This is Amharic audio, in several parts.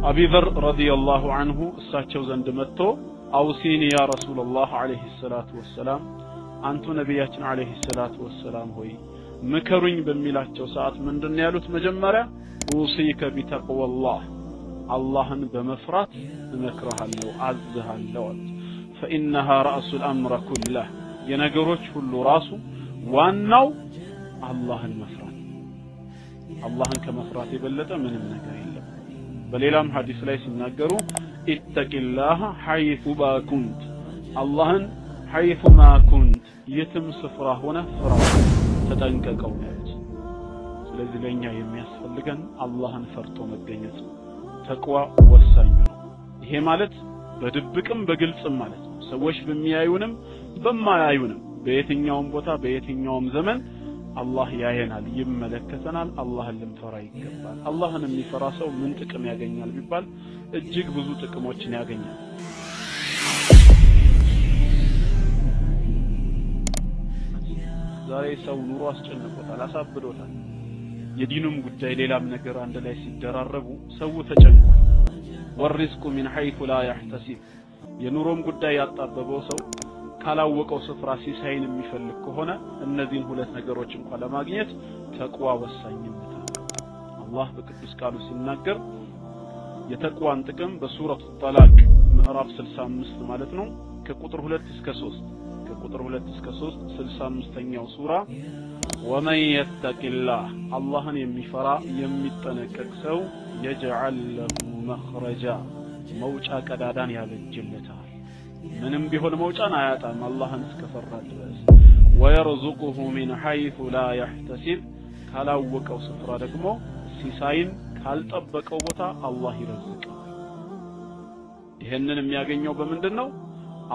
أبي ذر رضي الله عنه እሳቸው ዘንድ መጥቶ አውሲኒ ያ ረሱላህ አለይሂ ሰላቱ ወሰላም አንቱ ነብያችን አለይሂ ሰላቱ ወሰላም ሆይ ምከሩኝ በሚላቸው ሰዓት ምንድነው ያሉት መጀመሪያ ኡሲከ ቢተቅወላህ አላህን በመፍራት እመክርሃለሁ አዝሃለሁ فإنها رأس الأمر كله የነገሮች ሁሉ ራሱ ዋናው አላህን መፍራት አላህን ከመፍራት የበለጠ ምንም ነገር የለም በሌላም ሐዲስ ላይ ሲናገሩ ኢተቂላህ ሐይቱ ባኩንት አላህን ሐይቱ ማኩንት የትም ስፍራ ሆነ ፍራ ተጠንቀቀው ስለዚህ ለኛ የሚያስፈልገን አላህን ፈርቶ መገኘት ተቅዋ ወሳኝ ነው ይሄ ማለት በድብቅም በግልጽም ማለት ነው ሰዎች በሚያዩንም በማያዩንም በየትኛውም ቦታ በየትኛውም ዘመን አላህ ያየናል ይመለከተናል አላህን ልንፈራ ይገባል አላህን የሚፈራ ሰው ምን ጥቅም ያገኛል ቢባል እጅግ ብዙ ጥቅሞችን ያገኛል ዛሬ ሰው ኑሮ አስጨንቆታል አሳብዶታል የዲኑም ጉዳይ ሌላም ነገር አንድ ላይ ሲደራረቡ ሰው ተጨንቋል ወርዝቁ من حيث لا يحتسب የኑሮም ጉዳይ ያጣበበው ሰው ካላወቀው ስፍራ ሲሳይን የሚፈልግ ከሆነ እነዚህን ሁለት ነገሮች እንኳን ለማግኘት ተቅዋ ወሳኝነት አለው አላህ በቅዱስ ቃሉ ሲናገር የተቅዋን ጥቅም በሱረቱ ጠላቅ ምዕራፍ 65 ማለት ነው ከቁጥር 2 እስከ 3 ከቁጥር 2 እስከ 3 65ኛው ሱራ ومن يتق الله اللهን የሚፈራ የሚጠነቀቅ ሰው يجعل له مخرجا መውጫ ቀዳዳን ያበጅለታል ምንም ቢሆን መውጫን አያጣም አላህን እስከፈራ ድረስ ويرزقه من حيث لا يحتسب ካላወቀው ስፍራ ደግሞ ሲሳይን ካልጠበቀው ቦታ አላህ ይረዝቃል ይሄንን የሚያገኘው በምንድነው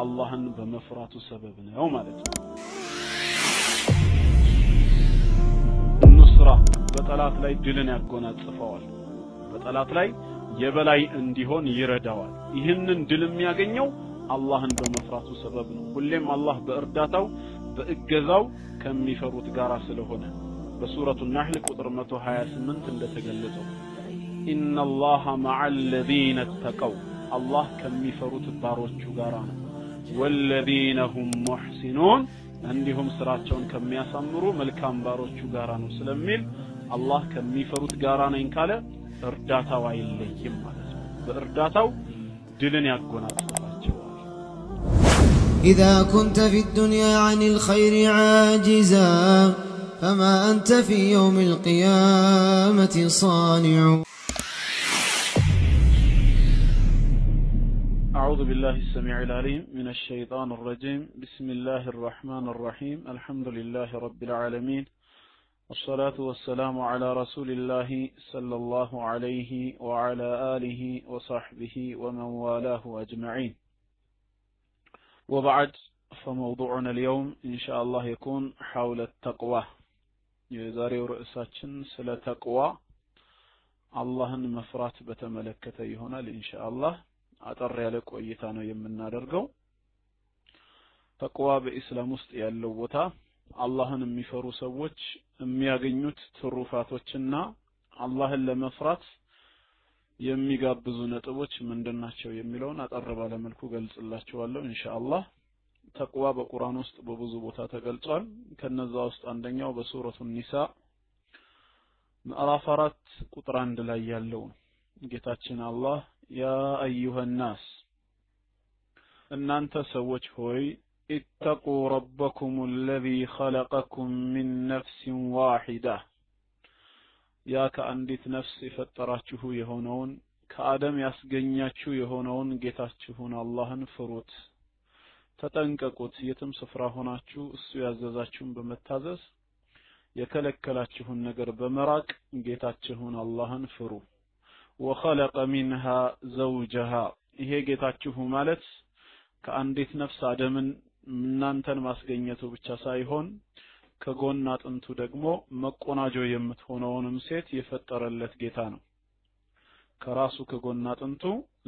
አላህን በመፍራቱ ሰበብ ነው ማለት ነው ኑስራ በጠላት ላይ ድልን ያጎናጽፈዋል በጠላት ላይ የበላይ እንዲሆን ይረዳዋል ይህንን ድል የሚያገኘው አላህን በመፍራቱ ሰበብ ነው ሁሌም አላህ በእርዳታው በእገዛው ከሚፈሩት ጋራ ስለሆነ በሱረቱ النحل ቁጥር 128 እንደተገለጸው ኢነላሃ መዐል ለዚነ ተቀው አላህ ከሚፈሩት ባሮቹ ጋራ ነው ወለዚነ ሁም ሙህሲኑን እንዲሁም ስራቸውን ከሚያሳምሩ መልካም ባሮቹ ጋራ ነው ስለሚል አላህ ከሚፈሩት ጋራ ነኝ ካለ እርዳታው አይለይም ማለት ነው በእርዳታው ድልን ያጎናጽፋቸዋል إذا كنت في الدنيا عن الخير عاجزا فما أنت في يوم القيامة صانع أعوذ بالله السميع العليم من الشيطان الرجيم بسم الله الرحمن الرحيم الحمد لله رب العالمين والصلاة والسلام على رسول الله صلى الله عليه وعلى آله وصحبه ومن والاه أجمعين وبعد فموضوعنا اليوم إن شاء الله يكون حول التقوى يزاري رؤساتنا سلا تقوى الله مفرات بتملكته هنا إن شاء الله አጠር ያለ ቆይታ ነው የምናደርገው ተቅዋ በእስላም ውስጥ ያለው ቦታ አላህን የሚፈሩ ሰዎች የሚያገኙት ትሩፋቶችና አላህን ለመፍራት የሚጋብዙ ነጥቦች ምንድናቸው የሚለውን አጠር ባለ መልኩ ገልጽላችኋለሁ ኢንሻአላህ ተቅዋ በቁርአን ውስጥ በብዙ ቦታ ተገልጿል ከነዛ ውስጥ አንደኛው በሱረቱ ኒሳ ምዕራፍ 4 ቁጥር 1 ላይ ያለው ጌታችን አላህ يا أيها الناس እናንተ ሰዎች ሆይ اتقوا ربكم الذي خلقكم من نفس واحدة يا كأنديت نفس ፈጠራችሁ የሆነውን ከአደም ያስገኛችሁ የሆነውን ጌታችሁን አላህን ፍሩት ተጠንቀቁት የትም ስፍራ ሆናችሁ እሱ ያዘዛችሁን በመታዘዝ የከለከላችሁን ነገር በመራቅ ጌታችሁን አላህን ፍሩ وخلق منها زوجها ይሄ ጌታችሁ ማለት ከአንዲት ነፍስ አደምን እናንተን ማስገኘቱ ብቻ ሳይሆን ከጎን አጥንቱ ደግሞ መቆናጆ የምትሆነውንም ሴት የፈጠረለት ጌታ ነው ከራሱ ከጎን አጥንቱ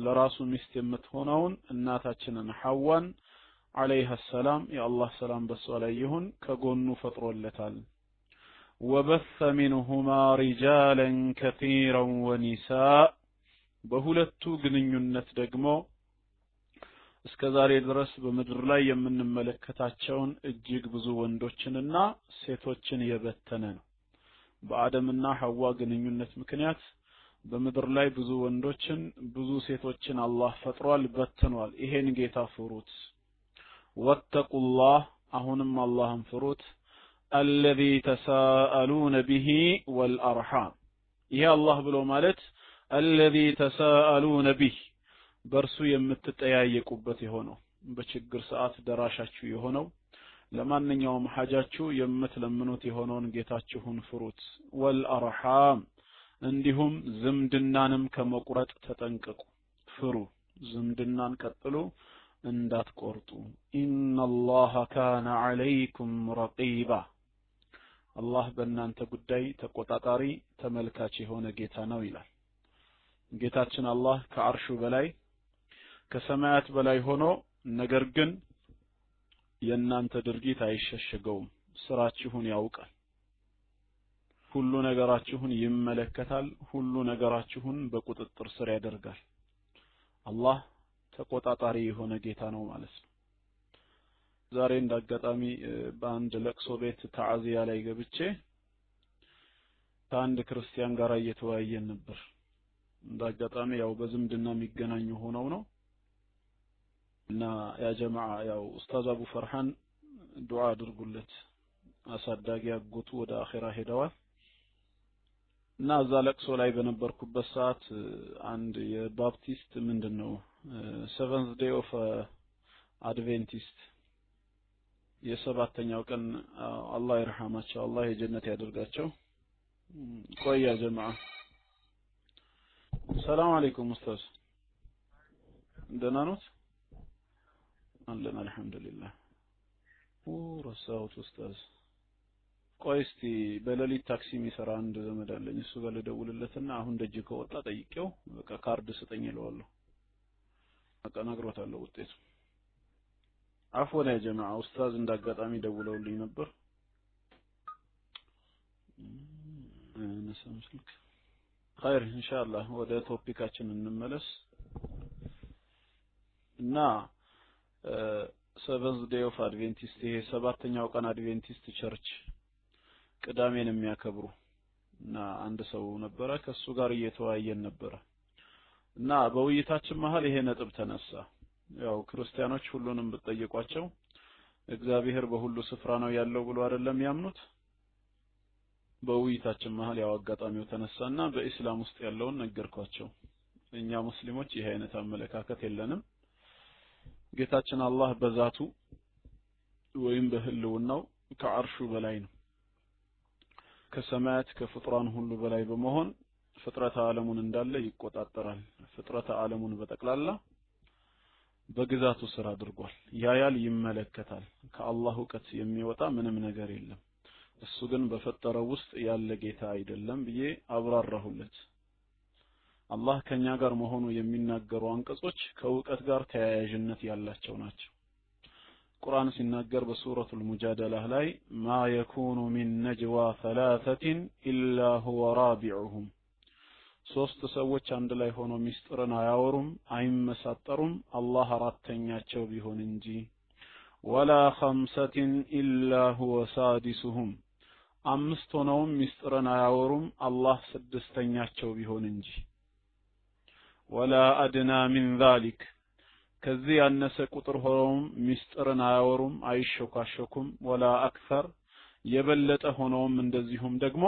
ለራሱ ሚስት የምትሆነውን እናታችንን ሐዋን አለይሃ ሰላም የአላህ ሰላም በሷ ላይ ይሁን ከጎኑ ፈጥሮለታል وبث منهما رجالا كثيرا ونساء በሁለቱ ግንኙነት ደግሞ እስከዛሬ ድረስ በምድር ላይ የምንመለከታቸውን እጅግ ብዙ ወንዶችንና ሴቶችን የበተነ ነው። በአደምና ሐዋ ግንኙነት ምክንያት በምድር ላይ ብዙ ወንዶችን ብዙ ሴቶችን አላህ ፈጥሯል፣ በትኗል። ይሄን ጌታ ፍሩት። ወተቁላህ አሁንም አላህን ፍሩት። አለዚ ተሳአሉነ ቢሂ ወልአርሃም ይሄ አላህ ብሎ ማለት አለዚ ተሳአሉነ ቢሂ በርሱ የምትጠያየቁበት የሆነው በችግር ሰዓት ደራሻችሁ የሆነው ለማንኛውም ሐጃችሁ የምትለምኑት የሆነውን ጌታችሁን ፍሩት። ወልአርሃም እንዲሁም ዝምድናንም ከመቁረጥ ተጠንቀቁ፣ ፍሩ። ዝምድናን ቀጥሉ እንዳትቆርጡ። ኢነላሃ ካነ ዐለይኩም ረቂባ አላህ በእናንተ ጉዳይ ተቆጣጣሪ ተመልካች የሆነ ጌታ ነው ይላል። ጌታችን አላህ ከአርሹ በላይ ከሰማያት በላይ ሆኖ ነገር ግን የእናንተ ድርጊት አይሸሸገውም፣ ስራችሁን ያውቃል፣ ሁሉ ነገራችሁን ይመለከታል፣ ሁሉ ነገራችሁን በቁጥጥር ስር ያደርጋል። አላህ ተቆጣጣሪ የሆነ ጌታ ነው ማለት ነው። ዛሬ እንዳጋጣሚ በአንድ ለቅሶ ቤት ተዓዚያ ላይ ገብቼ ከአንድ ክርስቲያን ጋር እየተወያየን ነበር። እንዳጋጣሚ ያው በዝምድና የሚገናኙ ሆነው ነው እና ያ ጀማዓ ያው ኡስታዝ አቡ ፈርሃን ዱዓ አድርጉለት፣ አሳዳጊ አጎቱ ወደ አኺራ ሄደዋል እና እዛ ለቅሶ ላይ በነበርኩበት ሰዓት አንድ የባፕቲስት ምንድነው seventh day of adventist የሰባተኛው ቀን አላህ ይርሐማቸው፣ አላህ የጀነት ያደርጋቸው። ቆይ ያ ጀማዓ ሰላም አለይኩም ኡስታዝ ደህና ኖት? አለን አልহামዱሊላህ። ረሳሁት ኡስታዝ። ቆይ እስቲ በሌሊት ታክሲ የሚሰራ አንድ ዘመድ አለኝ፣ እሱ ጋር ልደውልለትና አሁን ደጅ ከወጣ ጠይቄው በቃ ካርድ ስጠኝ እለዋለሁ። በቃ ነግሮታለሁ ውጤቱ። አፍወን ያ ጀማዓ ኡስታዝ እንዳጋጣሚ ደውለውልኝ ነበር። ነሰም ስልክ خير ኢንሻአላህ ወደ ቶፒካችን እንመለስ እና seventh day of adventist ይሄ ሰባተኛው ቀን አድቬንቲስት ቸርች ቅዳሜን የሚያከብሩ እና አንድ ሰው ነበረ፣ ከሱ ጋር እየተወያየን ነበረ እና በውይይታችን መሃል ይሄ ነጥብ ተነሳ። ያው ክርስቲያኖች ሁሉንም በጠየቋቸው እግዚአብሔር በሁሉ ስፍራ ነው ያለው ብሎ አይደለም ያምኑት። በውይይታችን መሃል ያው አጋጣሚው ተነሳና በእስላም ውስጥ ያለውን ነገርኳቸው። እኛ ሙስሊሞች ይሄ አይነት አመለካከት የለንም። ጌታችን አላህ በዛቱ ወይም በህልውናው ከአርሹ በላይ ነው። ከሰማያት ከፍጥራን ሁሉ በላይ በመሆን ፍጥረተ ዓለሙን እንዳለ ይቆጣጠራል። ፍጥረተ ዓለሙን በጠቅላላ በግዛቱ ስር አድርጓል። ያያል፣ ይመለከታል። ከአላህ ዕውቀት የሚወጣ ምንም ነገር የለም። እሱ ግን በፈጠረው ውስጥ ያለ ጌታ አይደለም ብዬ አብራራሁለት። አላህ ከኛ ጋር መሆኑ የሚናገሩ አንቀጾች ከዕውቀት ጋር ተያያዥነት ያላቸው ናቸው። ቁርአን ሲናገር በሱረቱል ሙጃደላ ላይ ማ የኩኑ ሚን ነጅዋ ሰላሰቲን ኢላ ሁወ ራቢዑሁም ሶስት ሰዎች አንድ ላይ ሆኖ ሚስጥርን አያወሩም አይመሳጠሩም አላህ አራተኛቸው ቢሆን እንጂ ወላ ኸምሰቲን ኢላ ሁወ ሳዲሱሁም አምስት ሆነውም ሚስጥርን አያወሩም አላህ ስድስተኛቸው ቢሆን እንጂ ወላ አድና ሚን ዛሊክ ከዚህ ያነሰ ቁጥር ሆነውም ሚስጥርን አያወሩም አይሾካሾኩም ወላ አክሰር የበለጠ ሆነውም እንደዚሁም ደግሞ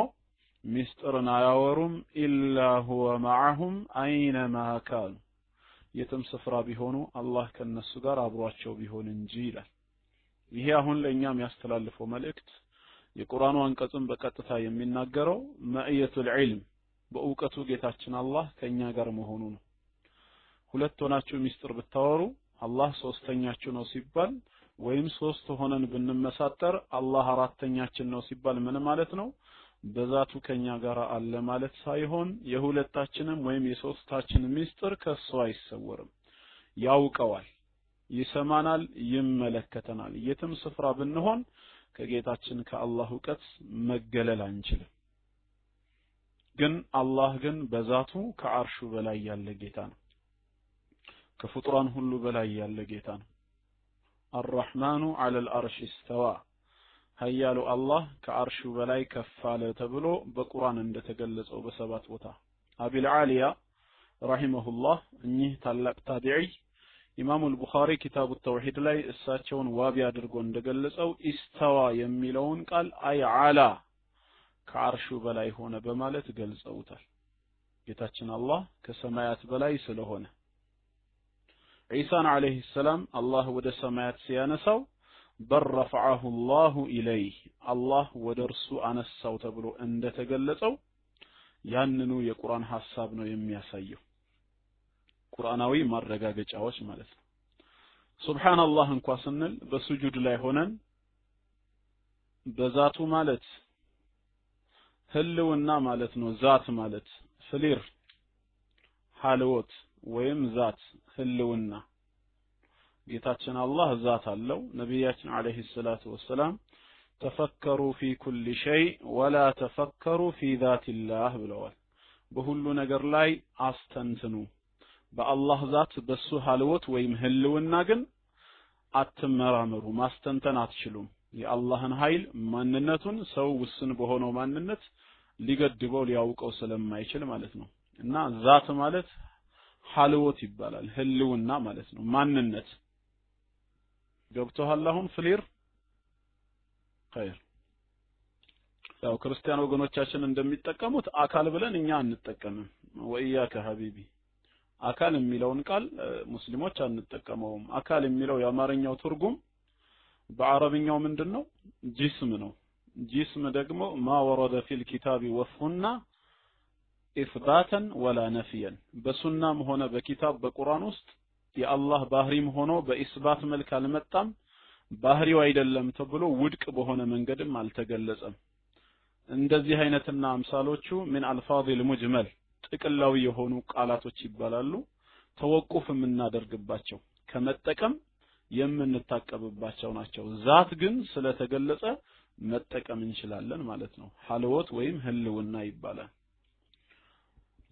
ሚስጥርን አያወሩም ኢላ ሁወ መዐሁም አይነማ ካኑ የትም ስፍራ ቢሆኑ አላህ ከነሱ ጋር አብሯቸው ቢሆን እንጂ ይላል። ይሄ አሁን ለኛ የሚያስተላልፈው መልእክት የቁርአኑ አንቀጽን በቀጥታ የሚናገረው መዕየቱል ዒልም በእውቀቱ ጌታችን አላህ ከኛ ጋር መሆኑ ነው። ሁለት ሆናችሁ ሚስጥር ብታወሩ አላህ ሶስተኛችሁ ነው ሲባል ወይም ሶስት ሆነን ብንመሳጠር አላህ አራተኛችን ነው ሲባል ምን ማለት ነው? በዛቱ ከኛ ጋር አለ ማለት ሳይሆን የሁለታችንም ወይም የሶስታችን ሚስጥር ከሱ አይሰወርም፣ ያውቀዋል፣ ይሰማናል፣ ይመለከተናል። የትም ስፍራ ብንሆን ከጌታችን ከአላህ ዕውቀት መገለል አንችልም። ግን አላህ ግን በዛቱ ከአርሹ በላይ ያለ ጌታ ነው ከፍጡራን ሁሉ በላይ ያለ ጌታ ነው الرحمن على العرش استوى ኃያሉ አላህ ከአርሹ በላይ ከፍ አለ ተብሎ በቁርአን እንደተገለጸው በሰባት ቦታ አቢል አሊያ ረሂመሁላህ እኚህ ታላቅ ታቢዒ ኢማሙ አልቡኻሪ ኪታቡ ተውሂድ ላይ እሳቸውን ዋቢ አድርጎ እንደገለጸው ኢስተዋ የሚለውን ቃል አይ አላ ከአርሹ በላይ ሆነ በማለት ገልጸውታል ጌታችን አላህ ከሰማያት በላይ ስለሆነ ዒሳን አለይሂ ሰላም አላህ ወደ ሰማያት ሲያነሳው በረፈዐሁ አላሁ ኢለይህ አላህ ወደ እርሱ አነሳው ተብሎ እንደተገለጸው ያንኑ የቁርአን ሐሳብ ነው የሚያሳየው ቁርአናዊ ማረጋገጫዎች ማለት ነው ሱብሃንአላህ እንኳን ስንል በሱጁድ ላይ ሆነን በዛቱ ማለት ህልውና ማለት ነው ዛት ማለት ፍሊር ሐልወት ወይም ዛት ህልውና ጌታችን አላህ ዛት አለው ነብያችን አለይሂ ሰላቱ ወሰለም ተፈከሩ ፊ ኩሊ ሸይ ወላ ተፈከሩ ፊ ዛቲላህ ብለዋል በሁሉ ነገር ላይ አስተንትኑ በአላህ ዛት በሱ ሐልወት ወይም ህልውና ግን አትመራመሩ ማስተንተን አትችሉም የአላህን ኃይል ማንነቱን ሰው ውስን በሆነው ማንነት ሊገድበው ሊያውቀው ስለማይችል ማለት ነው እና ዛት ማለት ሐልወት ይባላል ህልውና ማለት ነው ማንነት ገብቶሃል አሁን ፍሊር ኸይር ያው ክርስቲያን ወገኖቻችን እንደሚጠቀሙት አካል ብለን እኛ አንጠቀምም ወኢያከ ሐቢቢ አካል የሚለውን ቃል ሙስሊሞች አንጠቀመውም አካል የሚለው የአማርኛው ትርጉም በአረብኛው ምንድነው ጂስም ነው ጂስም ደግሞ ማ ወረደ ፊል ኪታቢ ወሱና ኢስባተን ወላ ነፊያን በሱናም ሆነ በኪታብ በቁርአን ውስጥ የአላህ ባህሪም ሆኖ በኢስባት መልክ አልመጣም ባህሪው አይደለም ተብሎ ውድቅ በሆነ መንገድም አልተገለጸም እንደዚህ አይነትና አምሳሎቹ ምን አልፋዚል ሙጅመል ጥቅላዊ የሆኑ ቃላቶች ይባላሉ ተወቁፍ የምናደርግባቸው ከመጠቀም የምንታቀብባቸው ናቸው ዛት ግን ስለተገለጸ መጠቀም እንችላለን ማለት ነው ሐልወት ወይም ህልውና ይባላል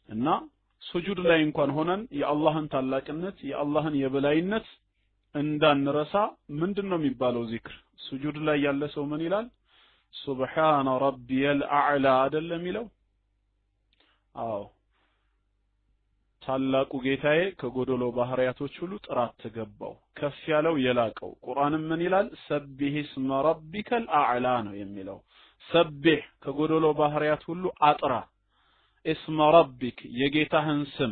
እና ሱጁድ ላይ እንኳን ሆነን የአላህን ታላቅነት የአላህን የበላይነት እንዳንረሳ ምንድነው የሚባለው ዚክር ሱጁድ ላይ ያለ ሰው ምን ይላል ሱብሃነ ረቢየል አዕላ አይደለም ይለው አዎ ታላቁ ጌታዬ ከጎደሎ ባህሪያቶች ሁሉ ጥራት ተገባው ከፍ ያለው የላቀው ቁርአንም ምን ይላል ሰቢህ እስመ ረቢከል አዕላ ነው የሚለው ሰቢህ ከጎደሎ ባህሪያት ሁሉ አጥራ እስመ ረቢክ የጌታህን ስም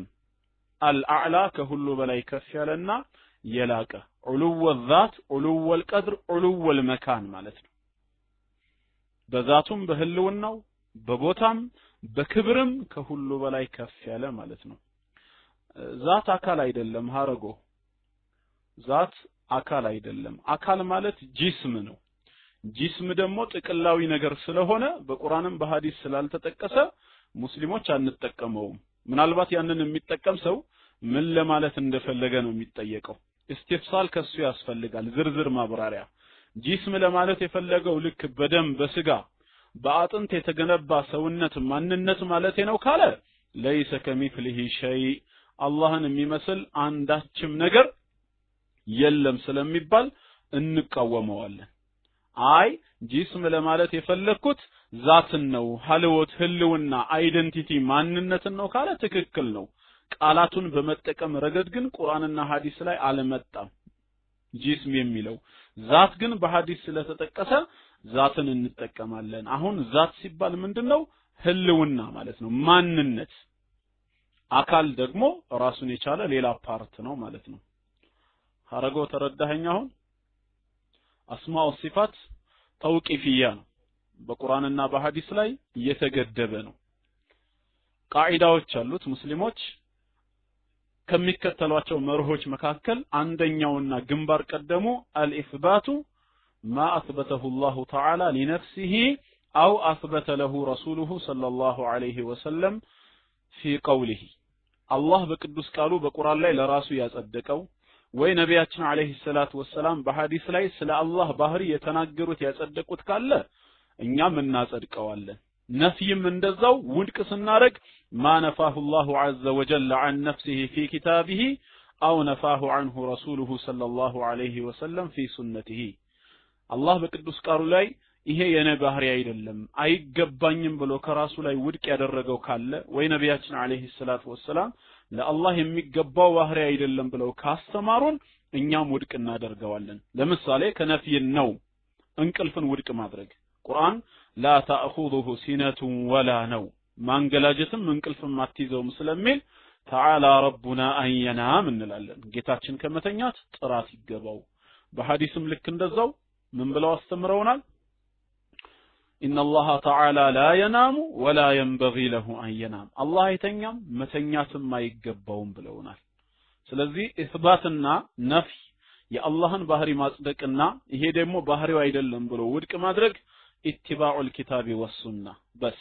አልአዕላ ከሁሉ በላይ ከፍ ያለና የላቀ ዑሉወ ዛት ዑሉወ القدر ዑሉወ المكان ማለት ነው በዛቱም በህልውናው በቦታም በክብርም ከሁሉ በላይ ከፍ ያለ ማለት ነው ዛት አካል አይደለም ሀረጎ ዛት አካል አይደለም አካል ማለት ጂስም ነው ጂስም ደግሞ ጥቅላዊ ነገር ስለሆነ በቁርአንም በሐዲስ ስላልተጠቀሰ ሙስሊሞች አንጠቀመውም ምናልባት ያንን የሚጠቀም ሰው ምን ለማለት እንደፈለገ ነው የሚጠየቀው እስቲፍሳል ከሱ ያስፈልጋል ዝርዝር ማብራሪያ ጂስም ለማለት የፈለገው ልክ በደም በስጋ በአጥንት የተገነባ ሰውነት ማንነት ማለት ነው ካለ ለይሰ ከሚፍሊሂ ሸይ አላህን የሚመስል አንዳችም ነገር የለም ስለሚባል እንቃወመዋለን አይ ጂስም ለማለት የፈለኩት ዛትን ነው ሐልወት ህልውና አይደንቲቲ ማንነትን ነው ካለ ትክክል ነው ቃላቱን በመጠቀም ረገድ ግን ቁርአንና ሐዲስ ላይ አልመጣም ጂስም የሚለው ዛት ግን በሐዲስ ስለተጠቀሰ ዛትን እንጠቀማለን አሁን ዛት ሲባል ምንድነው ህልውና ማለት ነው ማንነት አካል ደግሞ ራሱን የቻለ ሌላ ፓርት ነው ማለት ነው ሐረጎ ተረዳኸኝ አሁን አስማኡ ሲፋት ተውቂፊያ ነው በቁርአንና በሐዲስ ላይ የተገደበ ነው ቃዒዳዎች አሉት ሙስሊሞች ከሚከተሏቸው መርሆች መካከል አንደኛውና ግንባር ቀደሙ አልኢስባቱ ማ አስበተሁ አላሁ ተዓላ ለነፍሲሂ አው አስበተ ለሁ ረሱሉሁ ሰለላሁ ዐለይሂ ወሰለም ፊ ቀውሊሂ አላህ በቅዱስ ቃሉ በቁርአን ላይ ለራሱ ያጸደቀው ወይ ነብያችን አለይሂ ሰላቱ ወሰለም በሐዲስ ላይ ስለ አላህ ባህሪ የተናገሩት ያጸደቁት ካለ እኛም እናጸድቀዋለን ነፍይም እንደዛው ውድቅ ስናረግ ما نفاه الله عز وجل عن نفسه في كتابه أو نفاه عنه رسوله صلى الله عليه وسلم في سنته الله በቅዱስ ቃሉ ላይ ይሄ የኔ ባህሪ አይደለም አይገባኝም ብሎ ከራሱ ላይ ውድቅ ያደረገው ካለ ወይ ነብያችን አለይሂ ሰላቱ ወሰለም ለአላህ የሚገባው ባህሪ አይደለም ብለው ካስተማሩን እኛም ውድቅ እናደርገዋለን ለምሳሌ ከነፍይ ነው እንቅልፍን ውድቅ ማድረግ ቁርአን لا تأخذه سنة ولا نوم ማንገላጀትም እንቅልፍም አትይዘውም ስለሚል تعالى ربنا أن ينام እንላለን ጌታችን ከመተኛት ጥራት ይገባው በሐዲስም ልክ እንደዛው ምን ብለው አስተምረውናል إن الله تعالى لا ينام ولا ينبغي له أن ينام الله يتنيم متنياتم ما يقبون ብለውናል ስለዚህ ኢስባትና ነፍይ የአላህን ባህሪ ማጽደቅና ይሄ ደግሞ ባህሪው አይደለም ብሎ ውድቅ ማድረግ ኢትባኡል ኪታቢ ወሱና በስ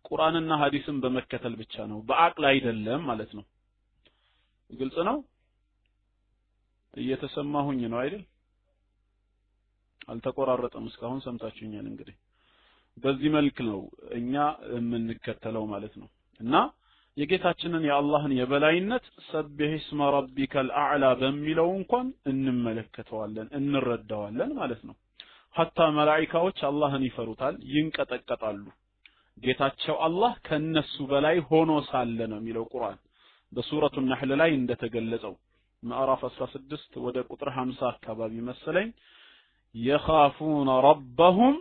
ቁርአንና ሐዲስን በመከተል ብቻ ነው በአቅል አይደለም ማለት ነው ግልጽ ነው እየተሰማሁኝ ነው አይደል አልተቆራረጠም እስካሁን ሰምታችሁኛል እንግዲህ በዚህ መልክ ነው እኛ የምንከተለው ማለት ነው እና የጌታችንን የአላህን የበላይነት ሰብህ እስመ ረቢከል አዕላ በሚለው እንኳን እንመለከተዋለን እንረዳዋለን ማለት ነው hatta መላእክቶች አላህን ይፈሩታል ይንቀጠቀጣሉ ጌታቸው አላህ ከነሱ በላይ ሆኖ ሳለ ነው የሚለው ቁርአን በሱረቱ ነህል ላይ እንደተገለጸው ምዕራፍ 16 ወደ ቁጥር 50 አካባቢ መሰለኝ يخافون ربهم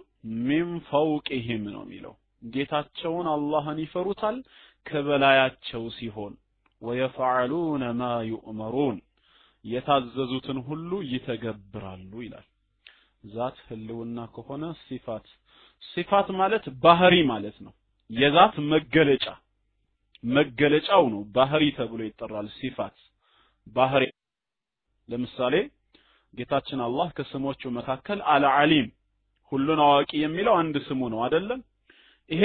من فوقهم ነው የሚለው ጌታቸውን አላህን ይፈሩታል ከበላያቸው ሲሆን ويفعلون ما يؤمرون የታዘዙትን ሁሉ ይተገብራሉ ይላል ዛት ህልውና ከሆነ ሲፋት ማለት ባህሪ ማለት ነው የዛት መገለጫው ነው ባህሪ ተብሎ ይጠራል ሲፋት ባህሪ ለምሳሌ ጌታችን አላህ ከስሞቹ መካከል አልዓሊም ሁሉን አዋቂ የሚለው አንድ ስሙ ነው አይደለም ይሄ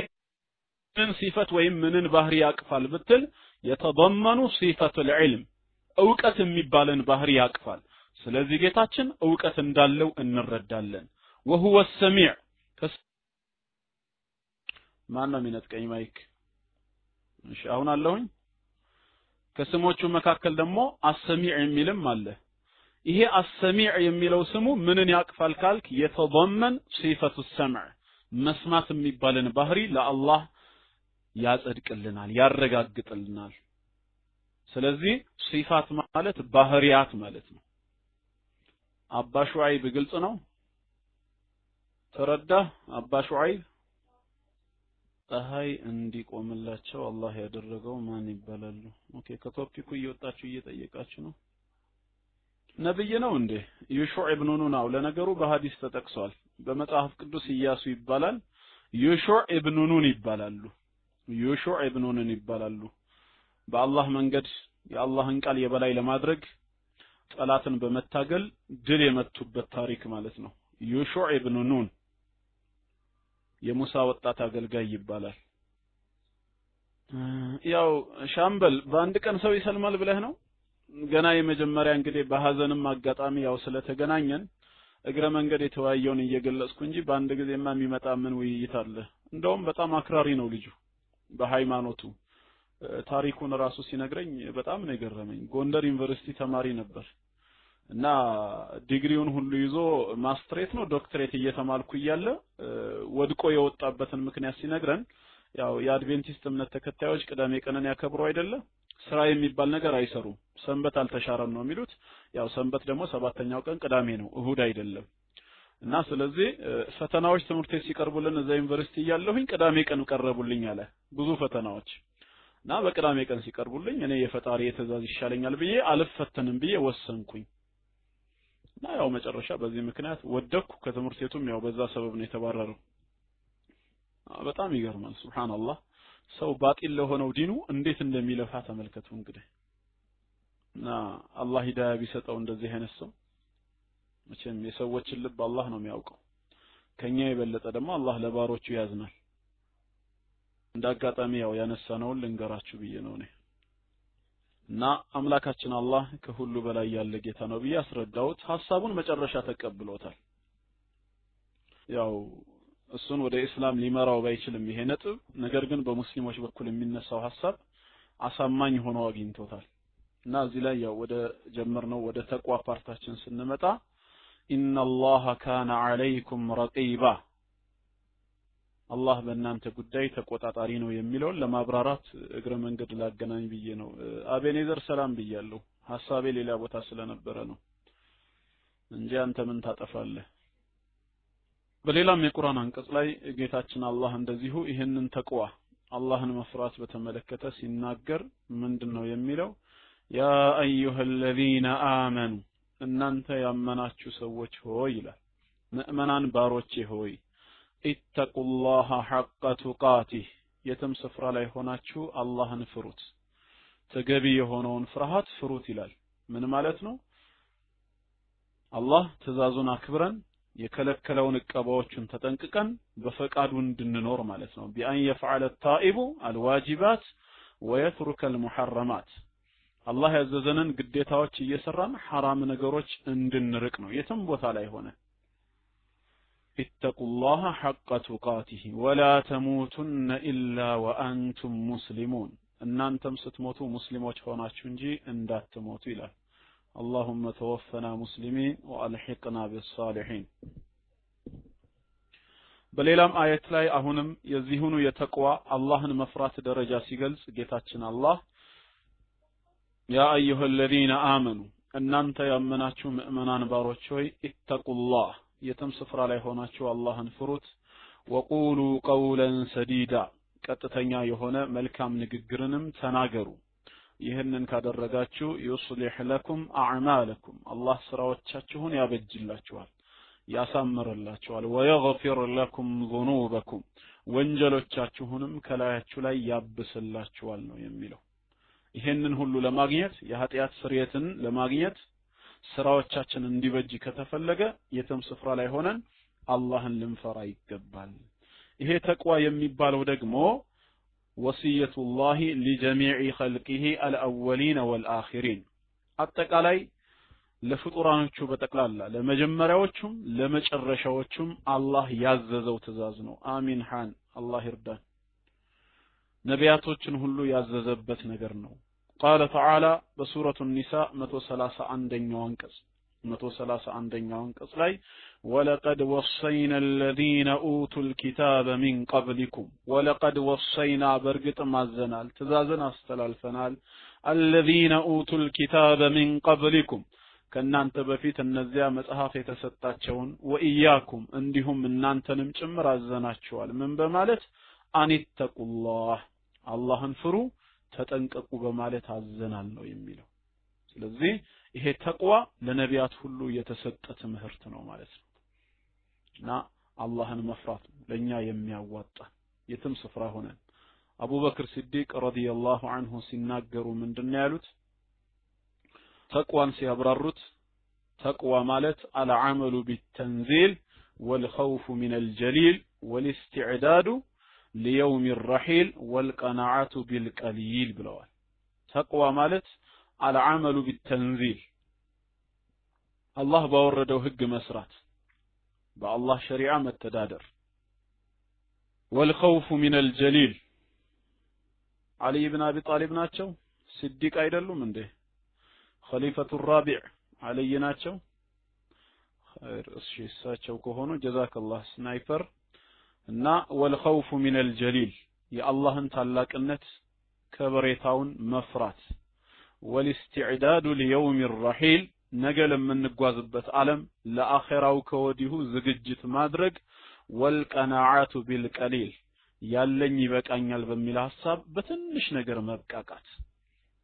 ምን ሲፈት ወይም ምንን ባህሪ ያቅፋል ብትል የተضمኑ ሲፈቱል ዒልም ዕውቀት የሚባልን ባህሪ ያቅፋል ስለዚህ ጌታችን ዕውቀት እንዳለው እንረዳለን وهو السميع ማን ነው የሚነጥቀኝ ማይክ እሺ አሁን አለሁኝ ከስሞቹ መካከል ደግሞ አሰሚዕ የሚልም አለ ይሄ አሰሚዕ የሚለው ስሙ ምንን ያቅፋል ካልክ የተضمن صفة السمع መስማት የሚባልን ባህሪ ለአላህ ያጸድቅልናል ያረጋግጥልናል ስለዚህ ሲፋት ማለት ባህሪያት ማለት ነው አባ ሹዓይብ ግልጽ ነው ተረዳ አባ ሹዓይብ ፀሐይ እንዲቆምላቸው አላህ ያደረገው ማን ይባላሉ ኦኬ ከቶፒኩ እየወጣችሁ እየጠየቃችሁ ነው ነብይ ነው እንዴ ዩሹዕ ኢብኑ ኑን ነው ለነገሩ በሐዲስ ተጠቅሷል በመጽሐፍ ቅዱስ ኢያሱ ይባላል ዩሹዕ ኢብኑ ኑን ይባላሉ ዩሹዕ ኢብኑ ኑን ይባላሉ በአላህ መንገድ የአላህን ቃል የበላይ ለማድረግ ጠላትን በመታገል ድል የመቱበት ታሪክ ማለት ነው ዩሹዕ ኢብኑ ኑን የሙሳ ወጣት አገልጋይ ይባላል ያው ሻምበል በአንድ ቀን ሰው ይሰልማል ብለህ ነው ገና የመጀመሪያ እንግዲህ በሐዘንም አጋጣሚ ያው ስለተገናኘን እግረ መንገድ የተወያየውን እየገለጽኩ እንጂ በአንድ ጊዜማ የሚመጣ ምን ውይይት አለ እንደውም በጣም አክራሪ ነው ልጁ በሃይማኖቱ ታሪኩን ራሱ ሲነግረኝ በጣም ነው የገረመኝ ጎንደር ዩኒቨርሲቲ ተማሪ ነበር እና ዲግሪውን ሁሉ ይዞ ማስተሬት ነው ዶክተሬት እየተማልኩ እያለ ወድቆ የወጣበትን ምክንያት ሲነግረን ያው የአድቬንቲስት እምነት ተከታዮች ቅዳሜ ቀንን ያከብሩ አይደለ ስራ የሚባል ነገር አይሰሩም ሰንበት አልተሻረም ነው የሚሉት ያው ሰንበት ደግሞ ሰባተኛው ቀን ቅዳሜ ነው እሁድ አይደለም እና ስለዚህ ፈተናዎች ትምህርት ሲቀርቡልን እዛ ዩኒቨርሲቲ ያለሁኝ ቅዳሜ ቀን ቀረቡልኝ አለ ብዙ ፈተናዎች እና በቅዳሜ ቀን ሲቀርቡልኝ እኔ የፈጣሪ የተዛዝ ይሻለኛል ብዬ አልፈተንም ብዬ ወሰንኩኝ እና ያው መጨረሻ በዚህ ምክንያት ወደኩ ከትምህርት ቤቱም ያው በዛ ሰበብ ነው የተባረረው በጣም ይገርማል ሱብሃንአላህ ሰው ባጢል ለሆነው ዲኑ እንዴት እንደሚለፋ ተመልከቱ እንግዲህ እና አላህ ሂዳያ ቢሰጠው እንደዚህ አይነት ሰው መቼም የሰዎችን ልብ አላህ ነው የሚያውቀው ከኛ የበለጠ ደግሞ አላህ ለባሮቹ ያዝናል እንዳጋጣሚ ያው ያነሳነውን ልንገራችሁ ብዬ ነው እኔ እና አምላካችን አላህ ከሁሉ በላይ ያለ ጌታ ነው ብዬ አስረዳውት ሐሳቡን መጨረሻ ተቀብሎታል ያው እሱን ወደ እስላም ሊመራው ባይችልም ይሄ ነጥብ ነገር ግን በሙስሊሞች በኩል የሚነሳው ሐሳብ አሳማኝ ሆኖ አግኝቶታል እና እዚህ ላይ ያው ወደ ጀመርነው ወደ ተቅዋ ፓርታችን ስንመጣ ኢነላህ ካነ ዐለይኩም ረቂባ አላህ በእናንተ ጉዳይ ተቆጣጣሪ ነው የሚለውን ለማብራራት እግረ መንገድ ላገናኝ ብዬ ነው አቤኔዘር ሰላም ብያለሁ ሐሳቤ ሌላ ቦታ ስለነበረ ነው እንጂ አንተ ምን ታጠፋለህ በሌላም የቁርአን አንቀጽ ላይ ጌታችን አላህ እንደዚሁ ይሄንን ተቅዋ አላህን መፍራት በተመለከተ ሲናገር ምንድነው የሚለው ያ አዩሀለዚነ አመኑ እናንተ ያመናችሁ ሰዎች ሆይ ይላል ምእመናን ባሮቼ ሆይ ኢተቁላህ ሐቀ ቱቃቲህ የትም ስፍራ ላይ ሆናችሁ አላህን ፍሩት ተገቢ የሆነውን ፍርሃት ፍሩት ይላል ምን ማለት ነው አላህ ትእዛዙን አክብረን የከለከለውን ዕቀባዎችን ተጠንቅቀን በፈቃዱ እንድንኖር ማለት ነው ቢአን يفعل التائب الواجبات ويترك المحرمات አላህ ያዘዘንን ግዴታዎች እየሰራን حرام ነገሮች እንድንርቅ ነው የትም ቦታ ላይ ሆነ ኢተቁላህ ሐቀ ቱቃቲህ ولا تموتن الا وانتم مسلمون እናንተም ስትሞቱ ሙስሊሞች ሆናችሁ እንጂ እንዳትሞቱ ይላል اللهم توفنا مسلمين والحقنا بالصالحين በሌላም አየት ላይ አሁንም የዚሁኑ የተቅዋ አላህን መፍራት ደረጃ ሲገልጽ ጌታችን አላህ ያ አዩሀለዚነ አመኑ እናንተ ያመናችሁ ምእመናን ባሮች ሆይ ኢተቁላህ የትም ስፍራ ላይ ሆናችሁ አላህን ፍሩት ወቁሉ ቀውለን ሰዲዳ ቀጥተኛ የሆነ መልካም ንግግርንም ተናገሩ ይህንን ካደረጋችሁ ይስሊህ ለኩም አዕማለኩም አላህ ስራዎቻችሁን ያበጅላችኋል ያሳምርላችኋል ወየግፊር ለኩም ዙኑበኩም ወንጀሎቻችሁንም ከላያችሁ ላይ ያብስላችኋል ነው የሚለው ይሄንን ሁሉ ለማግኘት የኃጢአት ስርየትን ለማግኘት ስራዎቻችን እንዲበጅ ከተፈለገ የትም ስፍራ ላይ ሆነን አላህን ልንፈራ ይገባል ይሄ ተቅዋ የሚባለው ደግሞ ወሲየቱላሂ ሊጀሚዕ ኸልቂሂ አልአወሊን ወልአኺሪን አጠቃላይ ለፍጡራኖቹ በጠቅላላ ለመጀመሪያዎቹም ለመጨረሻዎቹም አላህ ያዘዘው ትእዛዝ ነው አሚን ሃን አላህ ይርዳን ነቢያቶችን ሁሉ ያዘዘበት ነገር ነው قال تعالى በሱረቱ ኒሳ 131ኛው አንቀጽ ላይ ወለቀድ ወሰይና الذين اوتوا الكتاب من قبلكم ወለቀድ ወሰይና በርግጥ ማዘናል ትእዛዝን አስተላልፈናል الذين اوتوا الكتاب من قبلكم ከናንተ በፊት እነዚያ መጽሐፍ የተሰጣቸውን ወኢያኩም እንዲሁም እናንተንም ጭምር አዘናቸዋል ምን በማለት አንተቁላህ አላህን ፍሩ ተጠንቀቁ በማለት አዘናል ነው የሚለው ስለዚህ ይሄ ተቅዋ ለነቢያት ሁሉ የተሰጠ ትምህርት ነው ማለት ነው እና አላህን መፍራት ለኛ የሚያዋጣ የትም ስፍራ ሆነን አቡበክር ሲዲቅ ረዲየላሁ ዐንሁ ሲናገሩ ምንድነው ያሉት ተቅዋን ሲያብራሩት ተቅዋ ማለት አልዓመሉ ቢተንዚል والخوف من الجليل والاستعداد ليوم الرحيل والقناعة بالقليل ብለዋል ተቅዋ ማለት العمل بالتنزيل الله ባወረደው ህግ መስራት በአላህ ሸሪዓ መተዳደር والخوف من الجليل علي بن ابي طالب ናቸው ሲዲቅ አይደሉም እንዴ خليفة الرابع علي ናቸው خير እሺ እሳቸው ከሆኑ جزاك الله ስናይፐር እና والخوف من الجليل የአላህን ታላቅነት ከበሬታውን መፍራት والاستعداد ليوم الرحيل ነገ ለምንጓዝበት ዓለም ለአኺራው ከወዲሁ ዝግጅት ማድረግ والقناعة بالقليل ያለኝ ይበቃኛል በሚል ሐሳብ በትንሽ ነገር መብቃቃት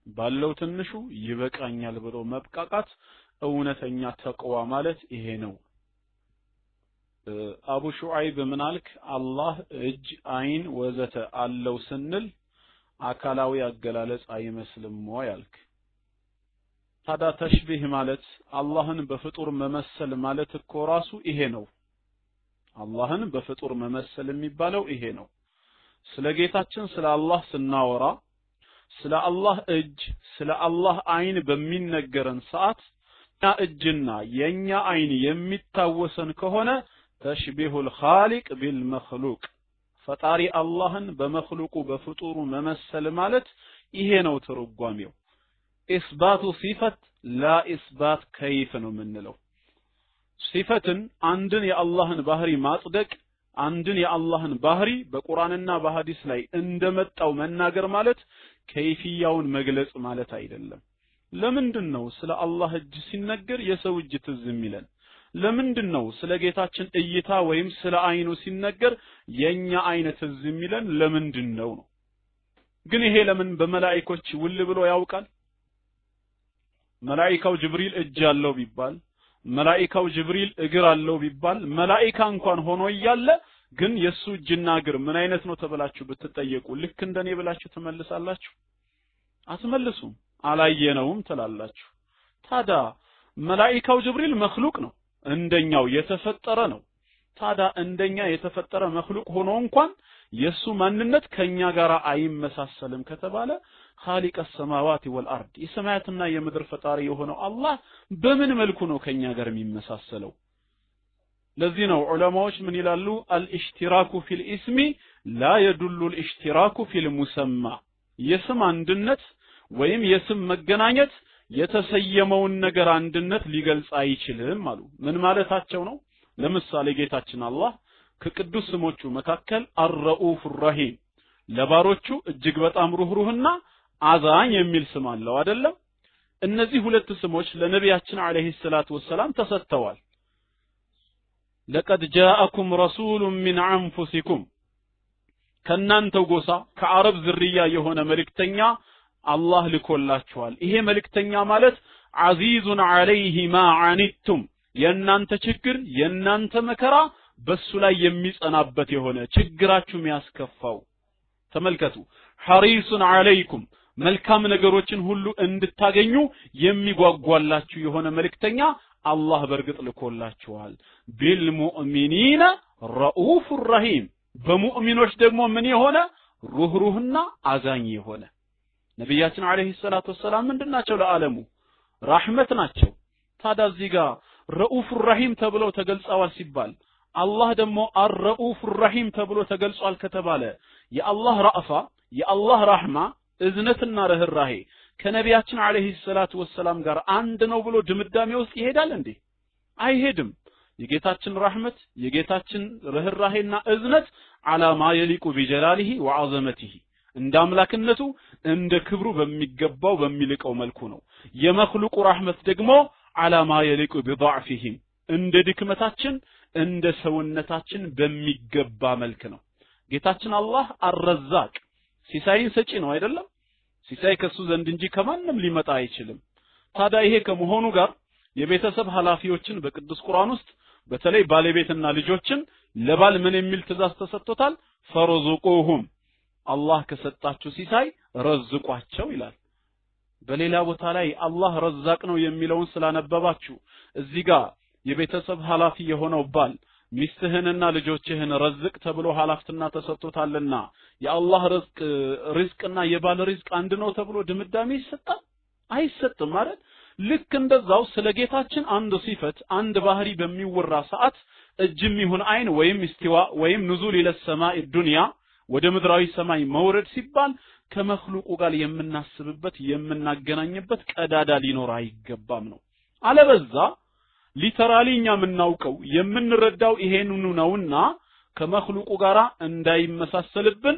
ባለው ትንሹ ይበቃኛል ብሎ መብቃቃት እውነተኛ ተቅዋ ማለት ይሄ ነው አቡ ሹዓይብ ምናልክ አላህ እጅ አይን ወዘተ አለው ስንል አካላዊ አገላለጽ አይመስልም ወይ አልክ ታዳ ተሽቢህ ማለት አላህን በፍጡር መመሰል ማለት እኮ ራሱ ይሄ ነው አላህን በፍጡር መመሰል የሚባለው ይሄ ነው ስለ ጌታችን ስለ አላህ ስናወራ ስለ አላህ እጅ ስለ አላህ አይን በሚነገረን ሰዓት ያ እጅና የኛ አይን የሚታወሰን ከሆነ تشبيه الخالق بالمخلوق ፈጣሪ አላህን በመخلوቁ በፍጡሩ መመሰል ማለት ይሄ ነው ተርጓሚው ኢስባቱ ሲፈት ላ ኢስባት ከይፍ ነው የምንለው ሲፈትን አንድን የአላህን ባህሪ ማጽደቅ አንድን የአላህን ባህሪ በቁርአንና በሐዲስ ላይ እንደመጣው መናገር ማለት ከይፍያውን መግለጽ ማለት አይደለም ለምንድነው ስለ አላህ እጅ ሲነገር የሰው እጅ ትዝ የሚለን ለምንድነው ስለ ጌታችን እይታ ወይም ስለ አይኑ ሲነገር የኛ አይነት ትዝ የሚለን ለምንድነው ነው ግን ይሄ ለምን በመላእክቶች ውል ብሎ ያውቃል መላእክው ጅብሪል እጅ አለው ቢባል መላእክው ጅብሪል እግር አለው ቢባል መላእክት እንኳን ሆኖ ይያለ ግን የሱ እጅና እግር ምን አይነት ነው ተበላችሁ ብትጠየቁ ልክ እንደኔ ብላችሁ ተመልሳላችሁ አትመልሱም አላየነውም ትላላችሁ ታዳ መላእክው ጅብሪል መخلوቅ ነው እንደኛው የተፈጠረ ነው ታዳ እንደኛ የተፈጠረ መخلوቅ ሆኖ እንኳን የሱ ማንነት ከኛ ጋር አይመሳሰልም ከተባለ خالق السماوات والارض የሰማያትና የምድር ፈጣሪ የሆነው አላህ በምን መልኩ ነው ከኛ ጋር የሚመሳሰለው ለዚህ ነው ዑለማዎች ምን ይላሉ الاشتراك في الاسم لا يدل الاشتراك في المسمى የስም አንድነት ወይም የስም መገናኘት የተሰየመውን ነገር አንድነት ሊገልጽ አይችልም አሉ ምን ማለታቸው ነው ለምሳሌ ጌታችን አላህ ከቅዱስ ስሞቹ መካከል አርረኡፍ ረሂም ለባሮቹ እጅግ በጣም ሩህሩህና አዛኝ የሚል ስም አለው አይደለም እነዚህ ሁለት ስሞች ለነቢያችን አለይሂ ሰላቱ ወሰለም ተሰጥተዋል لقد جاءكم رسول من انفسكم ከናንተው ጎሳ ከአረብ ዝርያ የሆነ መልእክተኛ አላህ ልኮላችኋል ይሄ መልእክተኛ ማለት አዚዙን አለይሂ ማ አኒቱም የናንተ ችግር የናንተ መከራ በሱ ላይ የሚጸናበት የሆነ ችግራችሁ የሚያስከፋው ተመልከቱ ሐሪሱን አለይኩም መልካም ነገሮችን ሁሉ እንድታገኙ የሚጓጓላችሁ የሆነ መልእክተኛ አላህ በርግጥ ልኮላችኋል ቢልሙእሚኒና ረኡፉር ረሂም በሙእሚኖች ደግሞ ምን የሆነ ሩህሩህና አዛኝ የሆነ ነብያችን አለይሂ ሰላቱ ወሰለም ምንድናቸው ለዓለሙ ረህመት ናቸው ታዲያ እዚህ ጋር ረኡፉር ረሂም ተብለው ተገልጸዋል ሲባል አላህ ደግሞ አርረኡፉር ረሂም ተብሎ ተገልጿል ከተባለ የአላህ ረአፋ የአላህ ረህማ እዝነትና ርህራሄ ከነቢያችን አለይሂ ሰላቱ ወሰለም ጋር አንድ ነው ብሎ ድምዳሜ ውስጥ ይሄዳል እንዴ አይሄድም የጌታችን ረህመት የጌታችን ርህራሄና እዝነት አላማ የሊቁ ቢጀላሊሂ ወዐዘመቲሂ እንደ አምላክነቱ እንደ ክብሩ በሚገባው በሚልቀው መልኩ ነው የመخلوቁ ረህመት ደግሞ አላማ የሊቁ ቢضعفهم እንደ ድክመታችን እንደ ሰውነታችን በሚገባ መልክ ነው ጌታችን አላህ አርረዛቅ ሲሳይን ሰጪ ነው አይደለም ሲሳይ ከሱ ዘንድ እንጂ ከማንም ሊመጣ አይችልም ታዲያ ይሄ ከመሆኑ ጋር የቤተሰብ ኃላፊዎችን በቅዱስ ቁርአን ውስጥ በተለይ ባለቤትና ልጆችን ለባል ምን የሚል ትእዛዝ ተሰጥቶታል ፈርዙቁሁም አላህ ከሰጣችሁ ሲሳይ ረዝቋቸው ይላል በሌላ ቦታ ላይ አላህ ረዛቅ ነው የሚለውን ስላነበባችሁ እዚህ ጋር የቤተሰብ ኃላፊ የሆነው ባል ሚስትህንና ልጆችህን ረዝቅ ተብሎ ኃላፊትና ተሰጥቶታልና የአላህ ሪዝቅና የባል ሪዝቅ አንድ ነው ተብሎ ድምዳሜ ይሰጣል አይሰጥም ማለት ልክ እንደዛው ስለ ጌታችን አንድ ሲፈት አንድ ባህሪ በሚወራ ሰዓት እጅም ይሁን አይን ወይም እስቲዋ ወይም ኑዙል ኢለ ሰማይ ዱንያ ወደ ምድራዊ ሰማይ መውረድ ሲባል ከመخلوቁ ጋር የምናስብበት የምናገናኝበት ቀዳዳ ሊኖር አይገባም ነው አለበዛ ሊተራሊኛ ምናውቀው የምንረዳው ይሄንኑ ነውና ከመخلوቁ ጋራ እንዳይመሳሰልብን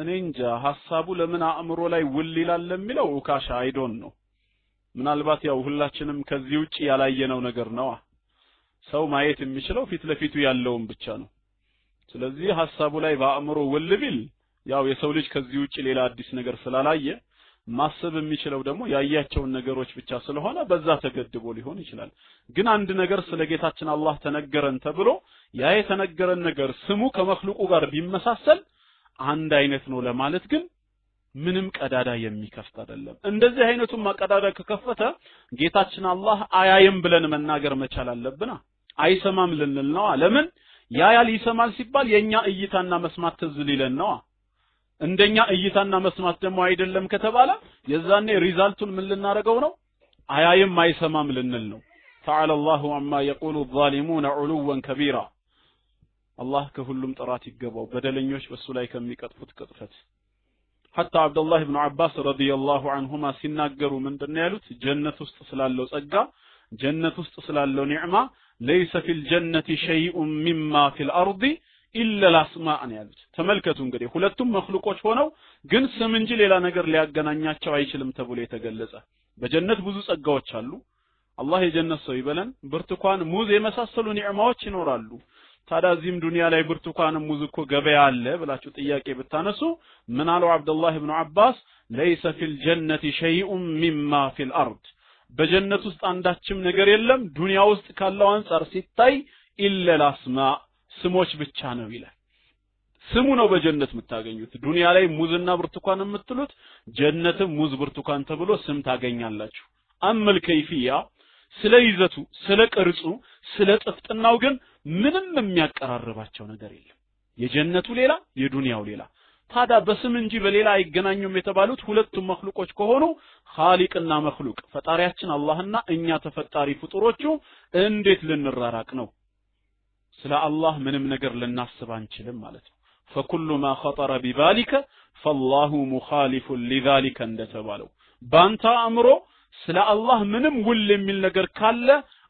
እኔ እንጃ ሐሳቡ ለምን አእምሮ ላይ ውል ይላል ለሚለው ኡካሻ አይዶን ነው ምናልባት ያው ሁላችንም ከዚህ ውጪ ያላየነው ነገር ነው ሰው ማየት የሚችለው ፊት ለፊቱ ያለውን ብቻ ነው ስለዚህ ሐሳቡ ላይ በአእምሮ ውል ቢል ያው የሰው ልጅ ከዚህ ውጪ ሌላ አዲስ ነገር ስላላየ ማሰብ የሚችለው ደግሞ ያያቸውን ነገሮች ብቻ ስለሆነ በዛ ተገድቦ ሊሆን ይችላል ግን አንድ ነገር ስለጌታችን አላህ ተነገረን ተብሎ ያ የተነገረን ነገር ስሙ ከመخلوቁ ጋር ቢመሳሰል አንድ አይነት ነው ለማለት ግን ምንም ቀዳዳ የሚከፍት አይደለም እንደዚህ አይነቱን ማቀዳዳ ከከፈተ ጌታችን አላህ አያየም ብለን መናገር መቻል አለብና አይሰማም ልንል ነው ለምን ያያል ይሰማል ሲባል የኛ እይታና መስማት ትዝል ይለን ነው እንደኛ እይታና መስማት ደግሞ አይደለም ከተባለ የዛኔ ሪዛልቱን ምን ልናረጋው ነው አያየም አይሰማም ልንል ነው تعالى الله عما يقول الظالمون علوا كبيرا الله كሁሉም ጥራት ይገባው በደለኞች በሱ ላይ ከሚቀጥፉት ቅጥፈት حتى عبد الله بن عباس رضي الله عنهما ሲናገሩ ምንድነው ያሉት ጀነት ውስጥ ስላለው ጸጋ ጀነት ውስጥ ስላለው ኒዕማ ليس في الجنة شيء مما في الأرض إلا الأسماء ያሉት ተመልከቱ እንግዲህ ሁለቱም መخلوቆች ሆነው ግን ስም እንጂ ሌላ ነገር ሊያገናኛቸው አይችልም ተብሎ የተገለጸ በጀነት ብዙ ጸጋዎች አሉ አላህ የጀነት ሰው ይበለን ብርቱካን ሙዝ የመሳሰሉ ኒዕማዎች ይኖራሉ ታዲያ እዚህም ዱንያ ላይ ብርቱካን ሙዝ እኮ ገበያ አለ ብላችሁ ጥያቄ ብታነሱ ምን አለው አብዱላህ ኢብኑ አባስ ليس في الجنة شيء مما في الأرض በጀነት ውስጥ አንዳችም ነገር የለም ዱንያ ውስጥ ካለው አንፃር ሲታይ ኢላ الأسماء ስሞች ብቻ ነው ይላል ስሙ ነው በጀነት የምታገኙት ዱንያ ላይ ሙዝና ብርቱካን የምትሉት ጀነትም ሙዝ ብርቱካን ተብሎ ስም ታገኛላችሁ አመል ከይፊያ ስለ ይዘቱ ስለ ቅርጹ ስለ ጥፍጥናው ግን ምንም የሚያቀራርባቸው ነገር የለም የጀነቱ ሌላ የዱንያው ሌላ ታዲያ በስም እንጂ በሌላ አይገናኙም የተባሉት ሁለቱም መخلوቆች ከሆኑ ኻሊቅና መخلوቅ ፈጣሪያችን አላህና እኛ ተፈጣሪ ፍጡሮቹ እንዴት ልንራራቅ ነው ስለ አላህ ምንም ነገር ልናስብ አንችልም ማለት ነው فكل ما خطر ببالك فالله مخالف لذلك እንደተባለው ባንተ አእምሮ ስለ አላህ ምንም ውል የሚል ነገር ካለ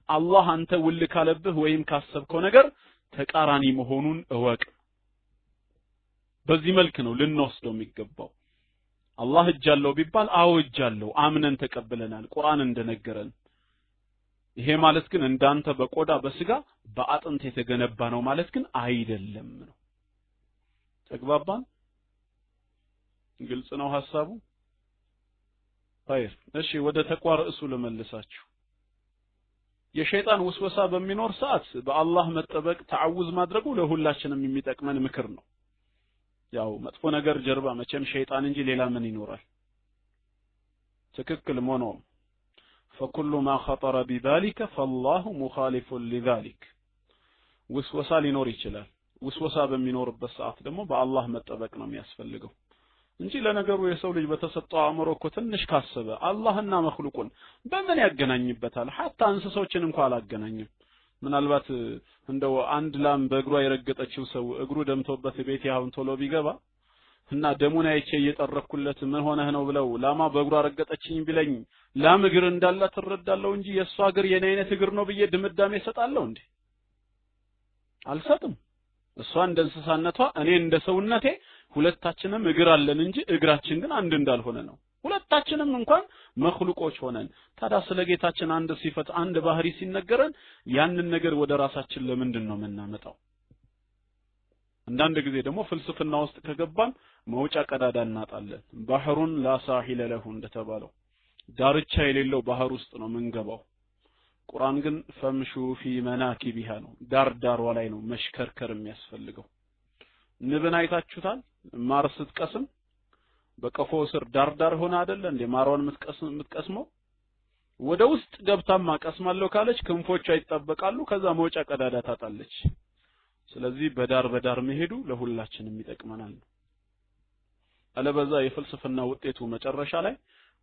አላህ አንተ ውል ካለብህ ወይም ካሰብከው ነገር ተቃራኒ መሆኑን እወቅ በዚህ መልክ ነው ልንወስደው የሚገባው አላህ እጃለው ቢባል አዎ እጃለው አምነን ተቀበለናል ቁርአን እንደነገረን ይሄ ማለት ግን እንዳንተ በቆዳ በስጋ በአጥንት የተገነባ ነው ማለት ግን አይደለም ነው ተግባባን ግልጽ ነው ሐሳቡ طيب እሺ ወደ ተቋር እሱ ለመልሳችሁ የሸይጣን ወስወሳ በሚኖር ሰዓት በአላህ መጠበቅ ተዓውዝ ማድረጉ ለሁላችንም የሚጠቅመን ምክር ነው ያው መጥፎ ነገር ጀርባ መቼም ሸይጣን እንጂ ሌላ ምን ይኖራል ትክክል ሆኖ فكل ما خطر ببالك فالله مخالف لذلك ወስወሳ ሊኖር ይችላል ወስወሳ በሚኖርበት ሰዓት ደግሞ በአላህ መጠበቅ ነው የሚያስፈልገው እንጂ ለነገሩ የሰው ልጅ በተሰጠው አእምሮ እኮ ትንሽ ካሰበ አላህና መخلوቁን በምን ያገናኝበታል hatta እንስሶችን እንኳን አላገናኝም ምናልባት እንደው አንድ ላም በእግሯ የረገጠችው ሰው እግሩ ደምቶበት ቤት ያውን ቶሎ ቢገባ እና ደሙን አይቼ እየጠረኩለት ምን ሆነህ ነው ብለው ላማ በእግሯ ረገጠችኝ ቢለኝ ላም እግር እንዳለ ተረዳለው እንጂ የሷ እግር የኔ አይነት እግር ነው ብዬ ድምዳሜ ሰጣለሁ እንዴ አልሰጥም እሷ እንደ እንስሳነቷ እኔ እንደ ሰውነቴ ሁለታችንም እግር አለን እንጂ እግራችን ግን አንድ እንዳልሆነ ነው ሁለታችንም እንኳን መخلوቆች ሆነን ታዲያ ስለ ጌታችን አንድ ሲፈት አንድ ባህሪ ሲነገረን ያንን ነገር ወደ ራሳችን ለምንድን ነው የምናመጣው አንዳንድ ጊዜ ደግሞ ፍልስፍና ውስጥ ከገባን መውጫ ቀዳዳ እናጣለን ባህሩን ላ ሳሂለ ለሁ እንደተባለው ዳርቻ የሌለው ባህር ውስጥ ነው መንገባው ቁርአን ግን ፈምሹ ፊ መናኪቢሃ ነው ዳር ላይ ነው መሽከርከር የሚያስፈልገው ንብን አይታችሁታል ማር ስትቀስም በቀፎ ስር ዳር ሆነ አይደለ እንዴ ማራውን የምትቀስመው ወደ ውስጥ ገብታማ ቀስማለው ካለች ክንፎቿ ይጣበቃሉ ከዛ መውጫ ቀዳዳ ታጣለች ስለዚህ በዳር መሄዱ ለሁላችንም ይጠቅመናል አለበዛ የፍልስፍና ውጤቱ መጨረሻ ላይ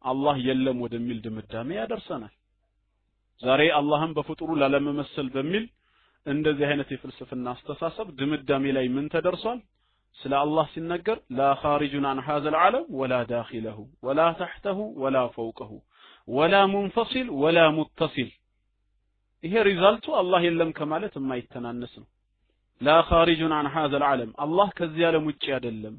አላህ የለም ወደሚል ድምዳሜ ያደርሰናል ዛሬ አላህን በፍጡሩ ላለመመሰል በሚል እንደዚህ አይነት የፍልስፍና አስተሳሰብ ድምዳሜ ላይ ምን ተደርሷል ስለ አላህ ሲነገር لا خارج عن هذا العالم ولا داخله ولا تحته ولا فوقه ولا منفصل ولا متصل ይሄ ሪዛልቱ አላህ የለም ከማለት የማይተናነስ ነው لا خارج عن هذا العالم አላህ ከዚህ ዓለም ውጪ አይደለም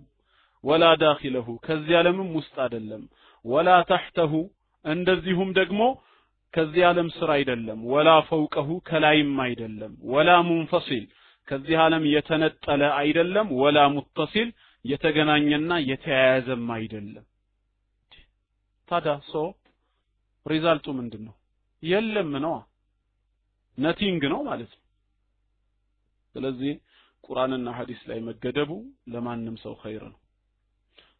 ولا داخله ከዚህ ዓለምም ውስጥ አይደለም ولا تحته እንደዚሁም ደግሞ ከዚህ ዓለም ስራ አይደለም ولا فوقه ከላይም አይደለም ولا منفصل ከዚህ ዓለም የተነጠለ አይደለም ወላ ሙተሲል የተገናኘና የተያያዘም አይደለም ታዲያ ሪዛልቱ ምንድነው የለም ነው ነቲንግ ነው ማለት ነው ስለዚህ ቁርአንና ሐዲስ ላይ መገደቡ ለማንም ሰው ኸይር ነው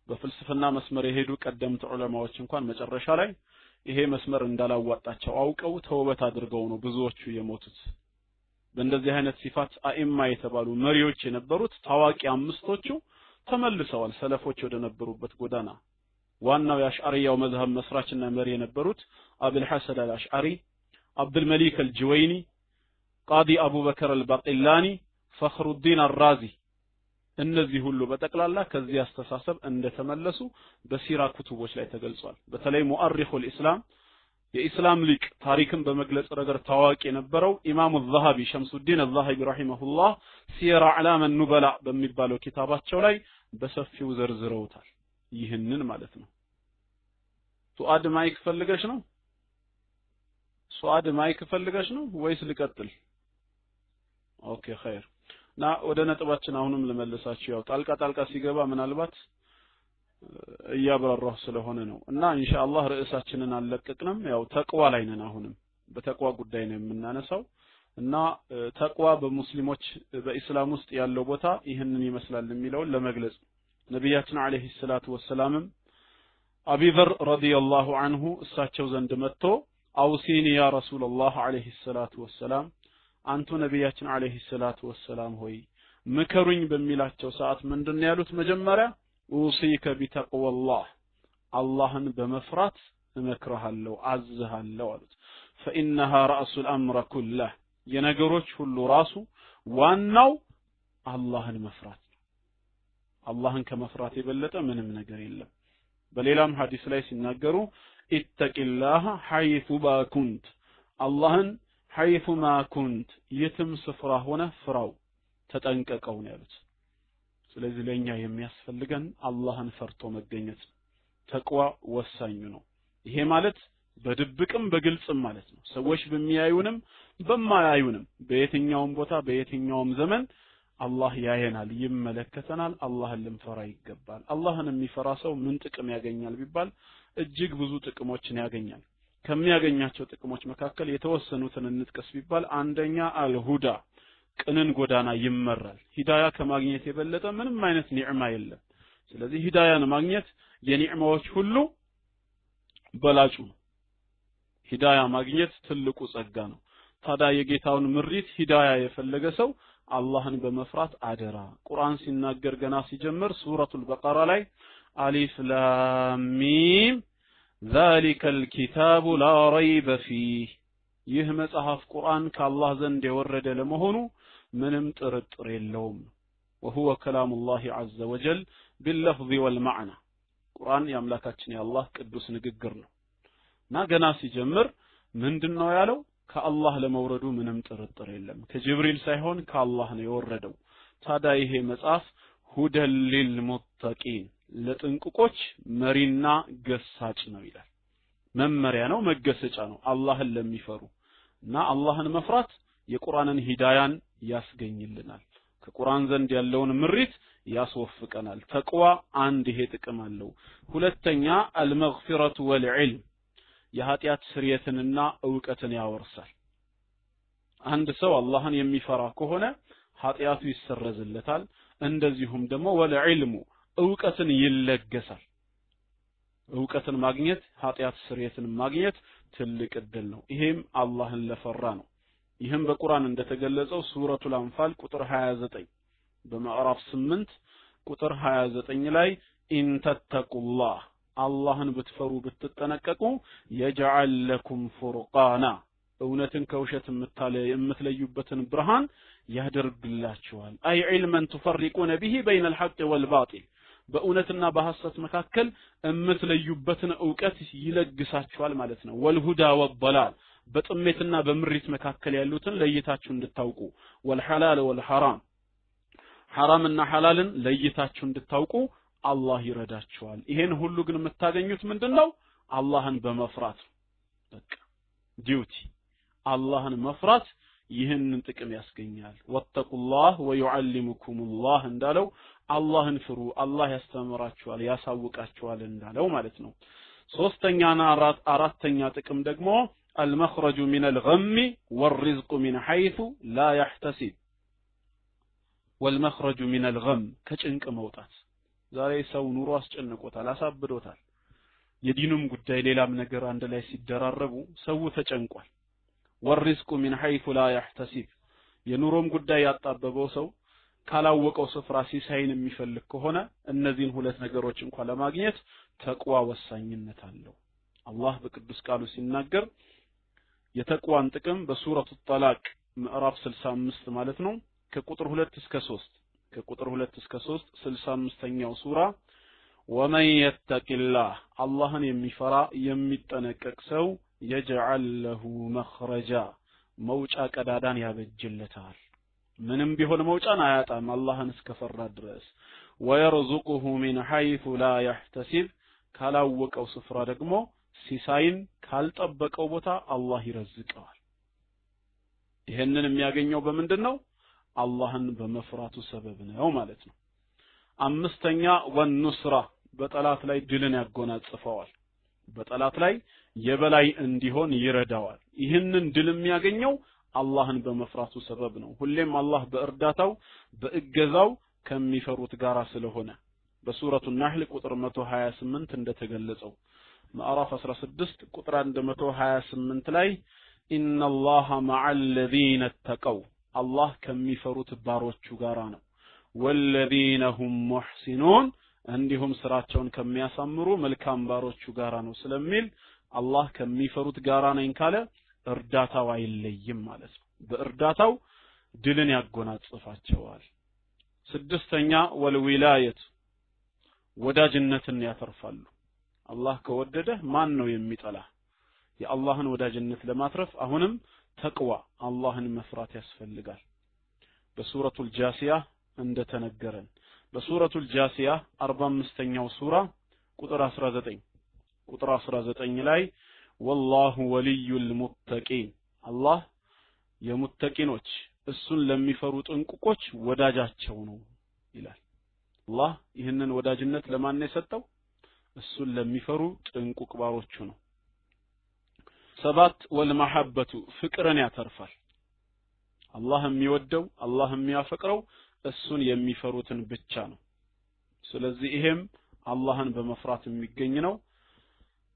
በፍልስፍና መስመር የሄዱ ቀደምት ዑለማዎች እንኳን መጨረሻ ላይ ይሄ መስመር እንዳላዋጣቸው አውቀው ተውበት አድርገው ነው ብዙዎቹ የሞቱት በእንደዚህ አይነት ሲፋት አኢማ የተባሉ መሪዎች የነበሩት ታዋቂ አምስቶቹ ተመልሰዋል ሰለፎች ወደ ነበሩበት ጎዳና ዋናው የአሽዓሪያው መዝሀብ መስራችና መሪ የነበሩት አቡል ሐሰን አልአሽዓሪ አብዱል መሊክ አልጁወይኒ ቃዲ አቡበከር አልባቂላኒ ፈኽሩዲን አራዚ እነዚህ ሁሉ በጠቅላላ ከዚህ አስተሳሰብ እንደተመለሱ በሲራ ኩቱቦች ላይ ተገልጿል። በተለይ ሙአሪኹል ኢስላም የኢስላም ሊቅ ታሪክን በመግለጽ ረገድ ታዋቂ የነበረው ኢማሙ ዘሃቢ ሸምሱዲን አልዛሃቢ ረሂመሁላህ ሲራ አዕላም ኑበላ በሚባለው ኪታባቸው ላይ በሰፊው ዘርዝረውታል። ይህንን ማለት ነው። ሱአድ ማይክ ፈልገሽ ነው? ሱአድ ማይክ ፈልገሽ ነው ወይስ ልቀጥል? ኦኬ ኸይር። ና ወደ ነጥባችን አሁንም ልመልሳችሁ። ያው ጣልቃ ሲገባ ምናልባት እያብራራሁ ስለሆነ ነው እና ኢንሻአላህ ርዕሳችንን አልለቀቅንም። ያው ተቅዋ ላይ ነን። አሁንም በተቅዋ ጉዳይ ነው የምናነሳው እና ተቅዋ በሙስሊሞች በእስላም ውስጥ ያለው ቦታ ይህንን ይመስላል የሚለውን ለመግለጽ ነብያችን አለይሂ ሰላቱ ወሰላም አቢ ዘር ረዲየላሁ ዐንሁ እሳቸው ዘንድ መጥቶ አውሲኒ ያ ረሱላህ አለይሂ ሰላቱ ወሰላም አንቱ ነብያችን አለይሂ ሰላቱ ወሰላም ሆይ ምከሩኝ በሚላቸው ሰዓት ምንድነው ያሉት? መጀመሪያ ኡሲከ ቢተቅወላህ አላህን በመፍራት እመክርሃለሁ አዝሃለሁ አሉት። ፈኢነሃ ረእሱል አምረ ኩለህ የነገሮች ሁሉ ራሱ ዋናው አላህን መፍራት ነው። አላህን ከመፍራት የበለጠ ምንም ነገር የለም። በሌላም ሐዲስ ላይ ሲናገሩ ኢተቂላህ ሐይቱ ማ ኩንት አላህን ሐይቱ ማ ኩንት የትም ስፍራ ሆነ ፍራው ተጠንቀቀው ነው ያሉት። ስለዚህ ለኛ የሚያስፈልገን አላህን ፈርቶ መገኘት ተቅዋ ወሳኝ ነው። ይሄ ማለት በድብቅም በግልጽም ማለት ነው። ሰዎች በሚያዩንም በማያዩንም በየትኛውም ቦታ በየትኛውም ዘመን አላህ ያየናል፣ ይመለከተናል። አላህን ልንፈራ ይገባል። አላህን የሚፈራ ሰው ምን ጥቅም ያገኛል ቢባል እጅግ ብዙ ጥቅሞችን ያገኛል። ከሚያገኛቸው ጥቅሞች መካከል የተወሰኑትን እንጥቀስ ቢባል አንደኛ አልሁዳ ቅንን ጎዳና ይመራል። ሂዳያ ከማግኘት የበለጠ ምንም አይነት ኒዕማ የለም። ስለዚህ ሂዳያን ማግኘት የኒዕማዎች ሁሉ በላጩ ነው። ሂዳያ ማግኘት ትልቁ ጸጋ ነው። ታዲያ የጌታውን ምሪት ሂዳያ የፈለገ ሰው አላህን በመፍራት አደራ። ቁርአን ሲናገር ገና ሲጀምር ሱረቱል በቀራ ላይ አሊፍ ላም ሚም ዛሊከል ኪታቡ ላ ረይበ ፊህ ይህ መጽሐፍ ቁርአን ከአላህ ዘንድ የወረደ ለመሆኑ ምንም ጥርጥር የለውም። وهو كلام الله عز وجل باللفظ والمعنى ቁርአን የአምላካችን የአላህ ቅዱስ ንግግር ነው እና ገና ሲጀምር ምንድነው ያለው? ከአላህ ለመውረዱ ምንም ጥርጥር የለም። ከጅብሪል ሳይሆን ከአላህ ነው የወረደው። ታዲያ ይሄ መጽሐፍ ሁደል ሊልሙተቂን ለጥንቁቆች መሪና ገሳጭ ነው ይላል። መመሪያ ነው፣ መገሰጫ ነው አላህን ለሚፈሩ እና አላህን መፍራት የቁርአንን ሂዳያን ያስገኝልናል። ከቁርአን ዘንድ ያለውን ምሪት ያስወፍቀናል። ተቅዋ አንድ ይሄ ጥቅም አለው። ሁለተኛ አልመግፊረቱ ወልዕልም የኃጢአት ስርየትንና ዕውቀትን ያወርሳል። አንድ ሰው አላህን የሚፈራ ከሆነ ኃጢአቱ ይሰረዝለታል። እንደዚሁም ደግሞ ወልዕልሙ ዕውቀትን ይለገሳል። ዕውቀትን ማግኘት ኃጢአት ስርየትን ማግኘት ትልቅ እድል ነው። ይሄም አላህን ለፈራ ነው። ይህም በቁርአን እንደተገለጸው ሱረቱል አንፋል ቁጥር 29 በምዕራፍ 8 ቁጥር 29 ላይ ኢንተተቁላህ አላህን ብትፈሩ ብትጠነቀቁ የጀዐል ለኩም ፉርቃና እውነትን ከውሸት የምትለዩበትን ብርሃን ያደርግላችኋል። አይ ዒልመን ትፈሪቁነ ቢሂ በይነ አልሐቅ ወልባጢል በእውነትና በሐሰት መካከል የምትለዩበትን ዕውቀት ይለግሳችኋል ማለት ነው። ወልሁዳ ወበላል በጥሜትና በምሪት መካከል ያሉትን ለይታችሁ እንድታውቁ ወልሐላል ወልሐራም ሐራምና ሐላልን ለይታችሁ እንድታውቁ አላህ ይረዳችኋል። ይሄን ሁሉ ግን የምታገኙት ምንድነው? አላህን በመፍራት በቃ ዲዩቲ አላህን መፍራት ይህንን ጥቅም ያስገኛል። ወተቁላህ ወዩዓሊሙኩሙላህ እንዳለው አላህን ፍሩ፣ አላህ ያስተምራችኋል ያሳውቃችኋል እንዳለው ማለት ነው። ሶስተኛና አራተኛ ጥቅም ደግሞ المخرج من الغم والرزق من حيث لا يحتسب والمخرج من الغم ከጭንቅ መውጣት ዛሬ ሰው ኑሮ አስጨንቆታል አሳብዶታል የዲኑም ጉዳይ ሌላም ነገር አንድ ላይ ሲደራረቡ ሰው ተጨንቋል والرزق من حيث لا يحتسب የኑሮም ጉዳይ ያጣበበው ሰው ካላወቀው ስፍራ ሲሳይን የሚፈልግ ከሆነ እነዚህን ሁለት ነገሮች እንኳን ለማግኘት ተቅዋ ወሳኝነት አለው አላህ በቅዱስ ቃሉ ሲናገር የተቅዋን ጥቅም በሱረቱ ጠላቅ ምዕራፍ 65 ማለት ነው ከቁጥር 2 እስከ 3 65ኛው ሱራ ወመን የተቂላህ አላህን የሚፈራ የሚጠነቀቅ ሰው የጅዐል ለሁ መኽረጃ መውጫ ቀዳዳን ያበጅለታል ምንም ቢሆን መውጫን አያጣም አላህን እስከፈራ ድረስ ወየርዙቁሁ ሚን ሐይሱ ላ ይህተሲብ ካላወቀው ስፍራ ደግሞ ሲሳይን ካልጠበቀው ቦታ አላህ ይረዝቀዋል ይሄንን የሚያገኘው በምንድነው አላህን በመፍራቱ ሰበብ ነው ማለት ነው አምስተኛ ወንኑስራ በጠላት ላይ ድልን ያጎናጽፈዋል በጠላት ላይ የበላይ እንዲሆን ይረዳዋል ይህንን ድል የሚያገኘው አላህን በመፍራቱ ሰበብ ነው ሁሌም አላህ በእርዳታው በእገዛው ከሚፈሩት ጋራ ስለሆነ በሱረቱ ነህል ቁጥር 128 እንደተገለጸው ምዕራፍ 16 ቁጥር 128 ላይ ኢነላሃ መዐል ለዚነ ተቀው አላህ ከሚፈሩት ባሮቹ ጋራ ነው ወለዚነ ሁም ሙህሲኑን እንዲሁም ስራቸውን ከሚያሳምሩ መልካም ባሮቹ ጋራ ነው ስለሚል አላህ ከሚፈሩት ጋራ ነኝ ካለ እርዳታው አይለይም ማለት ነው በእርዳታው ድልን ያጎናጽፋቸዋል ስድስተኛ ወልዊላየት ወዳጅነትን ያተርፋሉ አላህ ከወደደ ማን ነው የሚጠላ የአላህን ወዳጅነት ለማትረፍ አሁንም ተቅዋ አላህን መፍራት ያስፈልጋል በሱረቱል ጃሲያ እንደተነገረን በሱረቱል ጃሲያ 45ኛው ሱራ ቁጥር 19 ላይ ወላሁ ወልዩል ሙተቂን አላህ የሙተቂኖች እሱን ለሚፈሩ ጥንቁቆች ወዳጃቸው ነው ይላል አላህ ይህንን ወዳጅነት ለማን ነው የሰጠው እሱን ለሚፈሩ ጥንቁቅ ባሮቹ ነው ሰባት ወልመሐበቱ ፍቅርን ያተርፋል አላህ የሚወደው አላህ የሚያፈቅረው እሱን የሚፈሩትን ብቻ ነው ስለዚህ ይሄም አላህን በመፍራት የሚገኝ ነው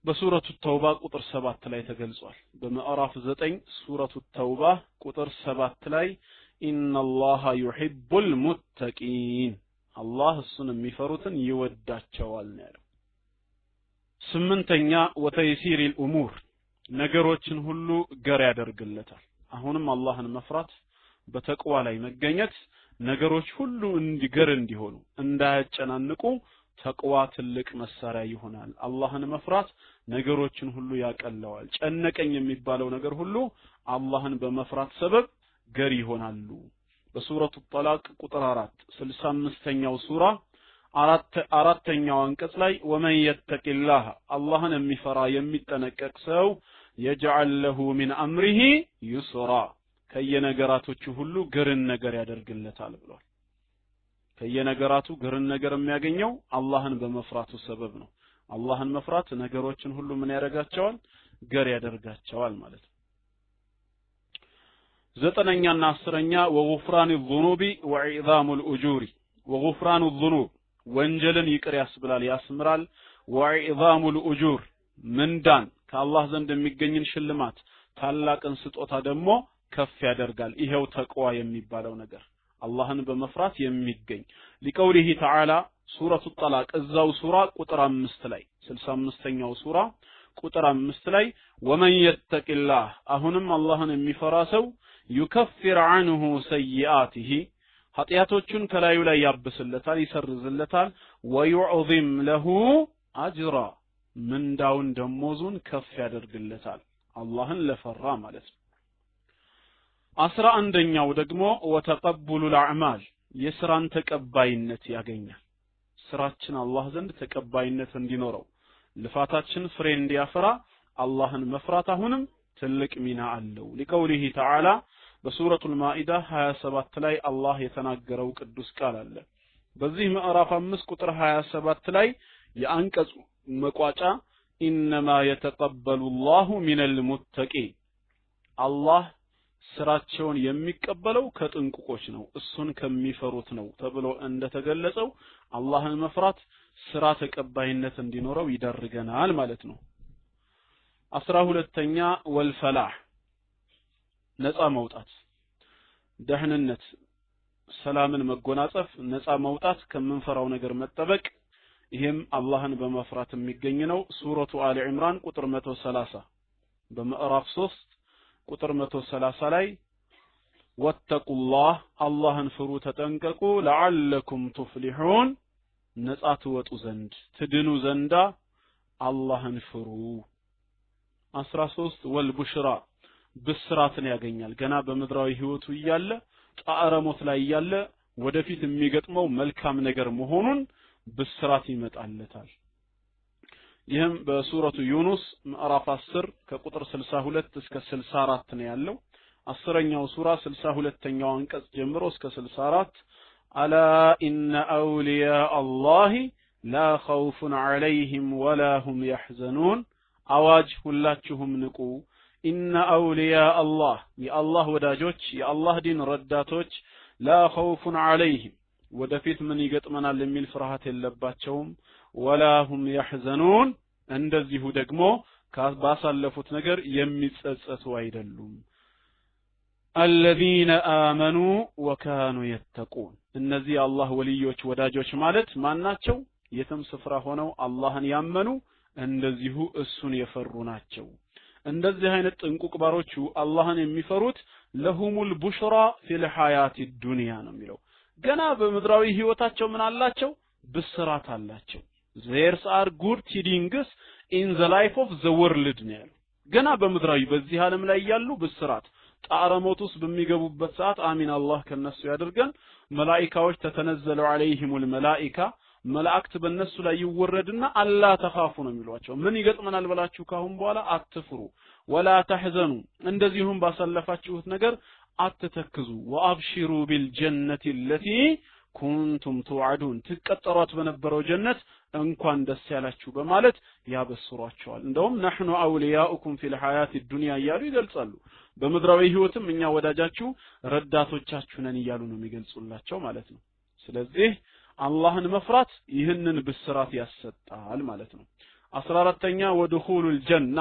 በሱረቱ ተውባ ቁጥር 7 ላይ ተገልጿል በምዕራፍ 9 ሱረቱ ተውባ ቁጥር 7 ላይ ኢነላሃ ዩሂቡል ሙተቂን አላህ እሱን የሚፈሩትን ይወዳቸዋል ነው ስምንተኛ ወተይሲሪል ኡሙር ነገሮችን ሁሉ ገር ያደርግለታል አሁንም አላህን መፍራት በተቅዋ ላይ መገኘት ነገሮች ሁሉ እንዲገር እንዲሆኑ እንዳያጨናንቁ ተቅዋ ትልቅ መሳሪያ ይሆናል አላህን መፍራት ነገሮችን ሁሉ ያቀለዋል ጨነቀኝ የሚባለው ነገር ሁሉ አላህን በመፍራት ሰበብ ገር ይሆናሉ በሱረቱ ጠላቅ ቁጥር 4 65ኛው ሱራ አራተኛው አንቀጽ ላይ ወመን የተቂላህ አላህን የሚፈራ የሚጠነቀቅ ሰው የጅዐል ለሁ ሚን አምሪሂ ዩስራ ከየነገራቶቹ ሁሉ ገርን ነገር ያደርግለታል ብሏል ከየነገራቱ ገርን ነገር የሚያገኘው አላህን በመፍራቱ ሰበብ ነው አላህን መፍራት ነገሮችን ሁሉ ምን ያደርጋቸዋል ገር ያደርጋቸዋል ማለት ነው ዘጠነኛና አስረኛ ወጉፍራን الذنوب وعظام الأجور وغفران الذنوب ወንጀልን ይቅር ያስብላል ያስምራል وعظام الأجور ምንዳን ከአላህ ዘንድ የሚገኝን ሽልማት ታላቅን ስጦታ ደግሞ ከፍ ያደርጋል ይሄው ተቅዋ የሚባለው ነገር አላህን በመፍራት የሚገኝ لقوله تعالى ሱረቱ ጠላቅ እዛው ሱራ ቁጥር 5 ላይ 65ኛው ሱራ ቁጥር 5 ላይ ወመን የተቂላህ አሁንም አላህን የሚፈራ ሰው يكفر عنه سيئاته ኃጢያቶቹን ከላዩ ላይ ያብስለታል ይሰርዝለታል ويعظم له اجرا ምንዳውን ደሞዙን ከፍ ያደርግለታል አላህን ለፈራ ማለት ነው 11ኛው ደግሞ ወተቀቡሉ الأعمال የስራን ተቀባይነት ያገኛል ስራችን አላህ ዘንድ ተቀባይነት እንዲኖረው ልፋታችን ፍሬ እንዲያፈራ አላህን መፍራት አሁንም ትልቅ ሚና አለው لقوله تعالى በሱረቱል ማኢዳ 27 ላይ አላህ የተናገረው ቅዱስ ቃል አለ በዚህ ምዕራፍ 5 ቁጥር 27 ላይ የአንቀጹ መቋጫ ኢነማ የተቀበሉ الله من المتقين አላህ ስራቸውን የሚቀበለው ከጥንቁቆች ነው እሱን ከሚፈሩት ነው ተብሎ እንደተገለጸው አላህን መፍራት ስራ ተቀባይነት እንዲኖረው ይደርገናል ማለት ነው 12ኛ ወልፈላህ ነፃ መውጣት ደህንነት ሰላምን መጎናጸፍ ነፃ መውጣት ከምንፈራው ነገር መጠበቅ ይሄም አላህን በመፍራት የሚገኝ ነው ሱረቱ አሊ ኢምራን ቁጥር 130 በምዕራፍ 3 ቁጥር 130 ላይ ወተቁላህ አላህን ፍሩ ተጠንቀቁ ለዓለኩም ቱፍሊሑን ነጻ ትወጡ ዘንድ ትድኑ ዘንዳ አላህን ፍሩ 13 ወልቡሽራ ብስራትን ያገኛል ገና በምድራዊ ህይወቱ ይያለ ጣዕረሞት ላይ ይያለ ወደፊት የሚገጥመው መልካም ነገር መሆኑን ብስራት ይመጣለታል ይህም በሱረቱ ዩኑስ ምዕራፍ 10 ከቁጥር 62 እስከ 64 ነው ያለው 10ኛው ሱራ 62ኛው አንቀጽ ጀምሮ እስከ 64 አላ ኢነ አውሊያ አላህ ላ ኸውፉን ዐለይሂም ወላ ሁም የሕዘኑን አዋጅ ሁላችሁም ንቁ ኢነ አውሊያ አላህ የአላህ ወዳጆች የአላህ ዲን ረዳቶች ላ ኸውፉን ዐለይሂም ወደፊት ምን ይገጥመናል የሚል ፍርሃት የለባቸውም ወላ ሁም የሕዘኑን እንደዚሁ ደግሞ ባሳለፉት ነገር የሚጸጸቱ አይደሉም الذين آمنوا وكانوا يتقون እነዚህ አላህ ወልዮች ወዳጆች ማለት ማን ናቸው የትም ስፍራ ሆነው አላህን ያመኑ እንደዚሁ እሱን የፈሩ ናቸው እንደዚህ አይነት ጥንቁቅ ባሮቹ አላህን የሚፈሩት ለሁሙል ቡሽራ ፊል ሐያቲ ዱንያ ነው የሚለው ገና በምድራዊ ህይወታቸው ምን አላቸው ብስራት አላቸው there's are good tidings in the life of the world ነው ያለው ገና በምድራዊ በዚህ ዓለም ላይ ያሉ ብስራት ጣዕረሞቱስ በሚገቡበት ሰዓት አሚን አላህ ከነሱ ያድርገን መላእክቶች ተተነዘሉ عليهمul መላእክታ መላእክት በእነሱ ላይ ይወረድና አላ ተኻፉ ነው የሚሏቸው ምን ይገጥመናል ብላችሁ ካሁን በኋላ አትፍሩ ወላ ተህዘኑ እንደዚሁም ባሳለፋችሁት ነገር አትተክዙ ወአብሽሩ ቢልጀነቲ التي ኩንቱም ተውዓዱን ትቀጠሯት በነበረው ጀነት እንኳን ደስ ያላችሁ በማለት ያበስሯቸዋል እንደውም نحن اولياؤكم في الحياه الدنيا ያሉ ይገልጻሉ በምድራዊ ህይወትም እኛ ወዳጃችሁ ረዳቶቻችሁ ነን ይያሉ ነው የሚገልጹላቸው ማለት ነው ስለዚህ አላህን መፍራት ይህንን ብስራት ያሰጣል ማለት ነው 14ኛ ወድኹሉል ጀና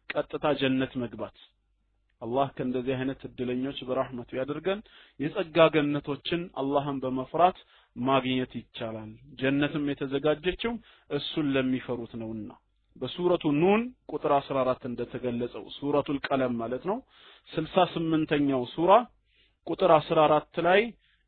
ቀጥታ ጀነት መግባት አላህ ከእንደዚህ አይነት እድለኞች በረህመቱ ያድርገን የጸጋ ገነቶችን አላህን በመፍራት ማግኘት ይቻላል ጀነትም የተዘጋጀችው እሱን ለሚፈሩት ነውና በሱረቱ ኑን ቁጥር 14 እንደተገለጸው ሱረቱል ቀለም ማለት ነው 68ኛው ሱራ ቁጥር 14 ላይ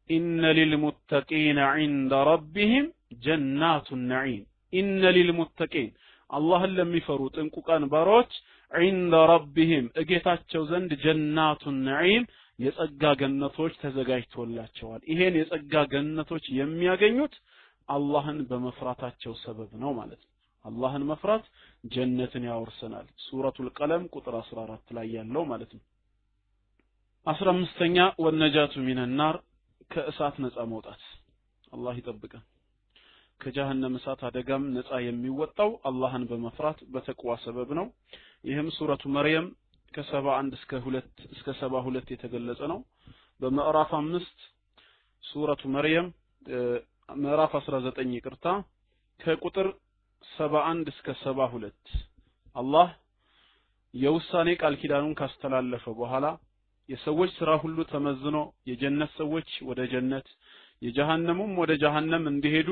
ኢነ ሊልሙተቂን ዒንደ ረቢሂም ጀናቱን ነዒም ኢነ ሊልሙተቂን አላህን ለሚፈሩ ጥንቁቃን ባሮች ዒንደ ረቢሂም እጌታቸው ዘንድ ጀናቱን ነዒም የጸጋ ገነቶች ተዘጋጅቶላቸዋል ይሄን የጸጋ ገነቶች የሚያገኙት አላህን በመፍራታቸው ሰበብ ነው ማለት ነው አላህን መፍራት ጀነትን ያወርሰናል ሱረቱል ቀለም ቁጥር 14 ላይ ያለው ማለት ነው 15ኛ ወነጃቱ ሚነናር ከእሳት ነፃ መውጣት አላህ ይጠብቀን ከጀሃነም እሳት አደጋም ነፃ የሚወጣው አላህን በመፍራት በተቅዋ ሰበብ ነው ይህም ሱረቱ መርየም ከ71 እስከ 72 የተገለጸ ነው በምዕራፍ 5 ሱረቱ መርየም ምዕራፍ 19 ይቅርታ ከቁጥር 71 እስከ 72 አላህ የውሳኔ ቃል ኪዳኑን ካስተላለፈ በኋላ የሰዎች ስራ ሁሉ ተመዝኖ የጀነት ሰዎች ወደ ጀነት የጀሃነሙም ወደ ጀሃነም እንዲሄዱ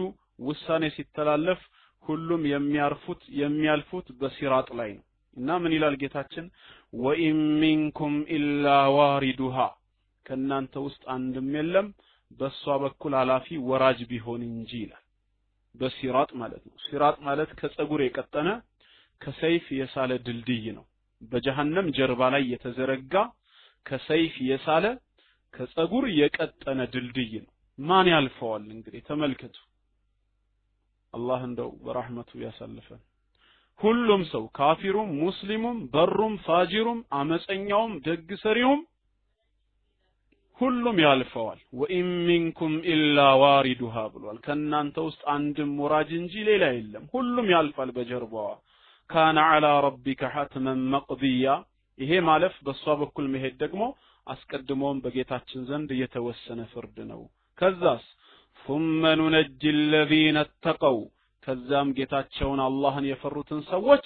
ውሳኔ ሲተላለፍ ሁሉም የሚያልፉት በሲራጥ ላይ ነው እና ምን ይላል ጌታችን ወኢን ሚንኩም ኢላ ዋሪዱሃ ከናንተ ውስጥ አንድም የለም በሷ በኩል አላፊ ወራጅ ቢሆን እንጂ ይላል በሲራጥ ማለት ነው ሲራጥ ማለት ከጸጉር የቀጠነ ከሰይፍ የሳለ ድልድይ ነው በጀሃነም ጀርባ ላይ የተዘረጋ ከሰይፍ የሳለ ከጸጉር የቀጠነ ድልድይ ነው ማን ያልፈዋል እንግዲህ ተመልከቱ አላህ እንደው በረህመቱ ያሳልፈን ሁሉም ሰው ካፊሩም ሙስሊሙም በሩም ፋጂሩም አመፀኛውም ደግ ሰሪውም ሁሉም ያልፈዋል ወኢን ሚንኩም ኢላ ዋሪዱሃ ብሏል ከናንተ ውስጥ አንድም ወራጅ እንጂ ሌላ የለም ሁሉም ያልፋል በጀርባዋ ካነ ዐላ ረቢከ ሐትመን መቅዲያ ይሄ ማለፍ በሷ በኩል መሄድ ደግሞ አስቀድሞም በጌታችን ዘንድ የተወሰነ ፍርድ ነው ከዛስ ثم ننجي الذين اتقوا ከዛም ጌታቸውን አላህን የፈሩትን ሰዎች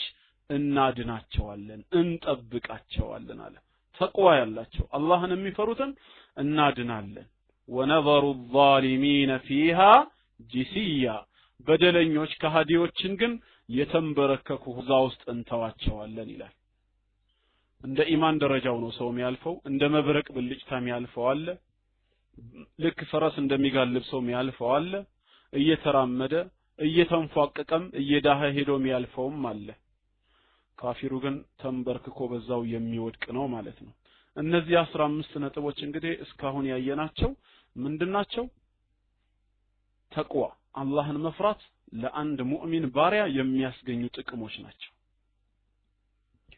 እናድናቸዋለን እንጠብቃቸዋለን አለ ተቅዋ ያላቸው አላህን የሚፈሩትን እናድናለን ወነዘሩ الظالمين فيها جثيا በደለኞች ከሃዲዎችን ግን የተንበረከኩ እዛ ውስጥ እንተዋቸዋለን ይላል እንደ ኢማን ደረጃው ነው ሰው የሚያልፈው እንደ መብረቅ ብልጭታ የሚያልፈው አለ ልክ ፈረስ እንደሚጋልብ ሰው የሚያልፈው አለ እየተራመደ እየተንፏቀቀም እየዳኸ ሄዶ የሚያልፈውም አለ ካፊሩ ግን ተንበርክኮ በዛው የሚወድቅ ነው ማለት ነው እነዚህ 15 ነጥቦች እንግዲህ እስካሁን ያየናቸው ምንድናቸው ተቅዋ አላህን መፍራት ለአንድ ሙእሚን ባሪያ የሚያስገኙ ጥቅሞች ናቸው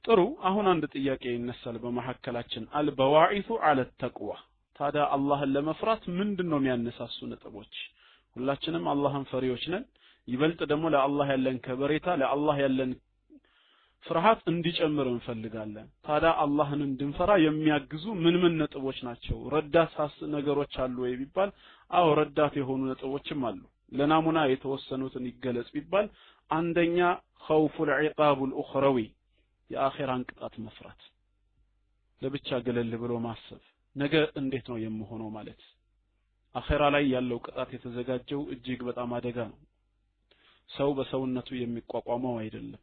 ጥሩ አሁን አንድ ጥያቄ ይነሳል በመሐከላችን አልበዋኢቱ አለ ተቅዋ ታዲያ አላህን ለመፍራት ምንድነው የሚያነሳሱ ነጥቦች ሁላችንም አላህን ፈሪዎች ነን ይበልጥ ደግሞ ለአላህ ያለን ከበሬታ ለአላህ ያለን ፍርሃት እንዲጨምር እንፈልጋለን ታዲያ አላህን እንድንፈራ የሚያግዙ ምን ነጥቦች ናቸው ረዳት ነገሮች አሉ ወይ ቢባል አው ረዳት የሆኑ ነጥቦችም አሉ ለናሙና የተወሰኑትን ይገለጽ ቢባል አንደኛ ኸውፉል ዒቃቡል ኡኽረዊ የአኺራን ቅጣት መፍራት ለብቻ ገለል ብሎ ማሰብ ነገ እንዴት ነው የምሆነው ማለት አኺራ ላይ ያለው ቅጣት የተዘጋጀው እጅግ በጣም አደጋ ነው ሰው በሰውነቱ የሚቋቋመው አይደለም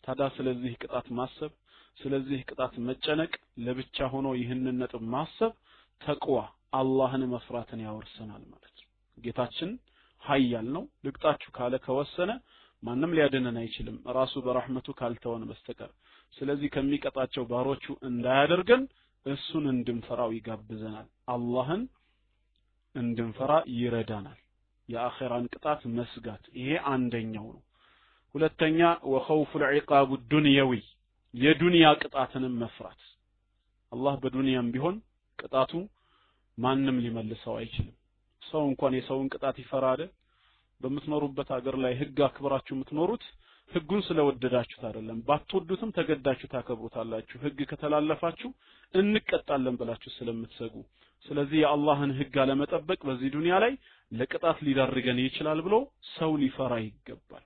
ታዲያ ስለዚህ ቅጣት ማሰብ ስለዚህ ቅጣት መጨነቅ ለብቻ ሆኖ ይህንን ነጥብ ማሰብ ተቅዋ አላህን መፍራትን ያወርሰናል ማለት ነው ጌታችን ኃያል ነው ልቅጣችሁ ካለ ከወሰነ ማንም ሊያድነን አይችልም ራሱ በረህመቱ ካልተወን በስተቀር ስለዚህ ከሚቀጣቸው ባሮቹ እንዳያደርገን እሱን እንድንፈራው ይጋብዘናል አላህን እንድንፈራ ይረዳናል የአኺራን ቅጣት መስጋት ይሄ አንደኛው ነው ሁለተኛ ወኸውፉል ዒቃቡ ዱንያዊ የዱንያ ቅጣትንም መፍራት አላህ በዱንያም ቢሆን ቅጣቱ ማንም ሊመልሰው አይችልም ሰው እንኳን የሰውን ቅጣት ይፈራል በምትኖሩበት ሀገር ላይ ህግ አክብራችሁ የምትኖሩት ህጉን ስለወደዳችሁት አይደለም ባትወዱትም ተገዳችሁ ታከብሩታላችሁ ህግ ከተላለፋችሁ እንቀጣለን ብላችሁ ስለምትሰጉ ስለዚህ የአላህን ህግ አለመጠበቅ በዚህ ዱንያ ላይ ለቅጣት ሊዳርገን ይችላል ብሎ ሰው ሊፈራ ይገባል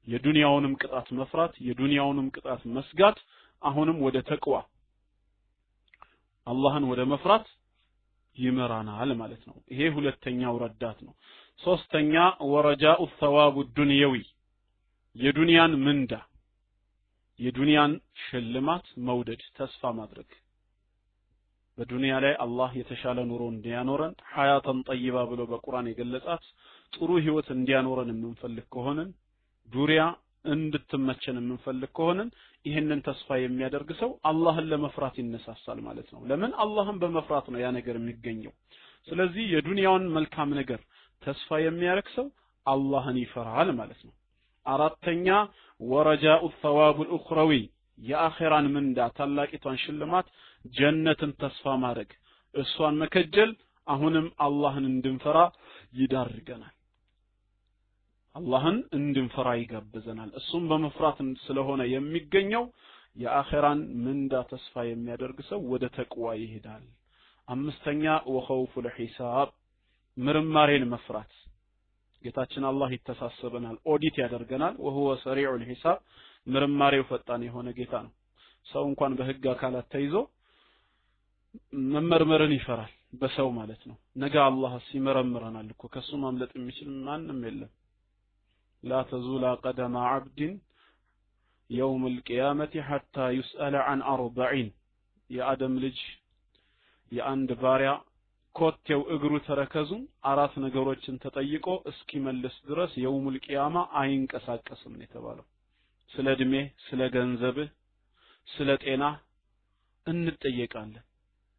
የዱንያውንም ቅጣት መፍራት የዱንያውንም ቅጣት መስጋት አሁንም ወደ ተቅዋ አላህን ወደ መፍራት ይመራናል ማለት ነው ይሄ ሁለተኛው ረዳት ነው ሶስተኛ ወረጃኡ ثواب الدنيوي የዱንያን ምንዳ የዱንያን ሽልማት መውደድ ተስፋ ማድረግ በዱንያ ላይ አላህ የተሻለ ኑሮ እንዲያኖረን ሐያተን ጠይባ ብሎ በቁርአን የገለጻት ጥሩ ህይወት እንዲያኖረን የምንፈልግ ከሆነን ዱንያ እንድትመቸን የምንፈልግ ከሆነን ይሄንን ተስፋ የሚያደርግ ሰው አላህን ለመፍራት ይነሳሳል ማለት ነው ለምን አላህን በመፍራት ነው ያ ነገር የሚገኘው ስለዚህ የዱንያውን መልካም ነገር ተስፋ የሚያደርግ ሰው አላህን ይፈራል ማለት ነው አራተኛ ወረጃኡ ثواب الأخروي የአኺራን ምንዳ ታላቂቷን ሽልማት ጀነትን ተስፋ ማድረግ እሷን መከጀል አሁንም አላህን እንድንፈራ ይዳርገናል አላህን እንድንፈራ ይጋብዘናል እሱም በመፍራት ስለሆነ የሚገኘው የአኺራን ምንዳ ተስፋ የሚያደርግ ሰው ወደ ተቅዋ ይሄዳል አምስተኛ ወኸውፉል ሒሳብ ምርማሬን መፍራት ጌታችን አላህ ይተሳሰበናል ኦዲት ያደርገናል ወሁወ ሰሪዑል ሒሳብ ምርማሬው ፈጣን የሆነ ጌታ ነው ሰው እንኳን በህግ አካላት ተይዞ መመርመርን ይፈራል በሰው ማለት ነው ነገ አላህ ሲመረምረናል እኮ ከሱ ማምለጥ የሚችል ማንም የለም لا تزول قدم عبد يوم القيامة حتى يسأل عن 40 يا آدم ልጅ የአንድ ባሪያ ኮቴው እግሩ ተረከዙ አራት ነገሮችን ተጠይቆ እስኪመልስ ድረስ የውሙል ቂያማ አይንቀሳቀስም ነው የተባለው ስለ እድሜ ስለ ገንዘብ ስለ ጤና እንጠየቃለን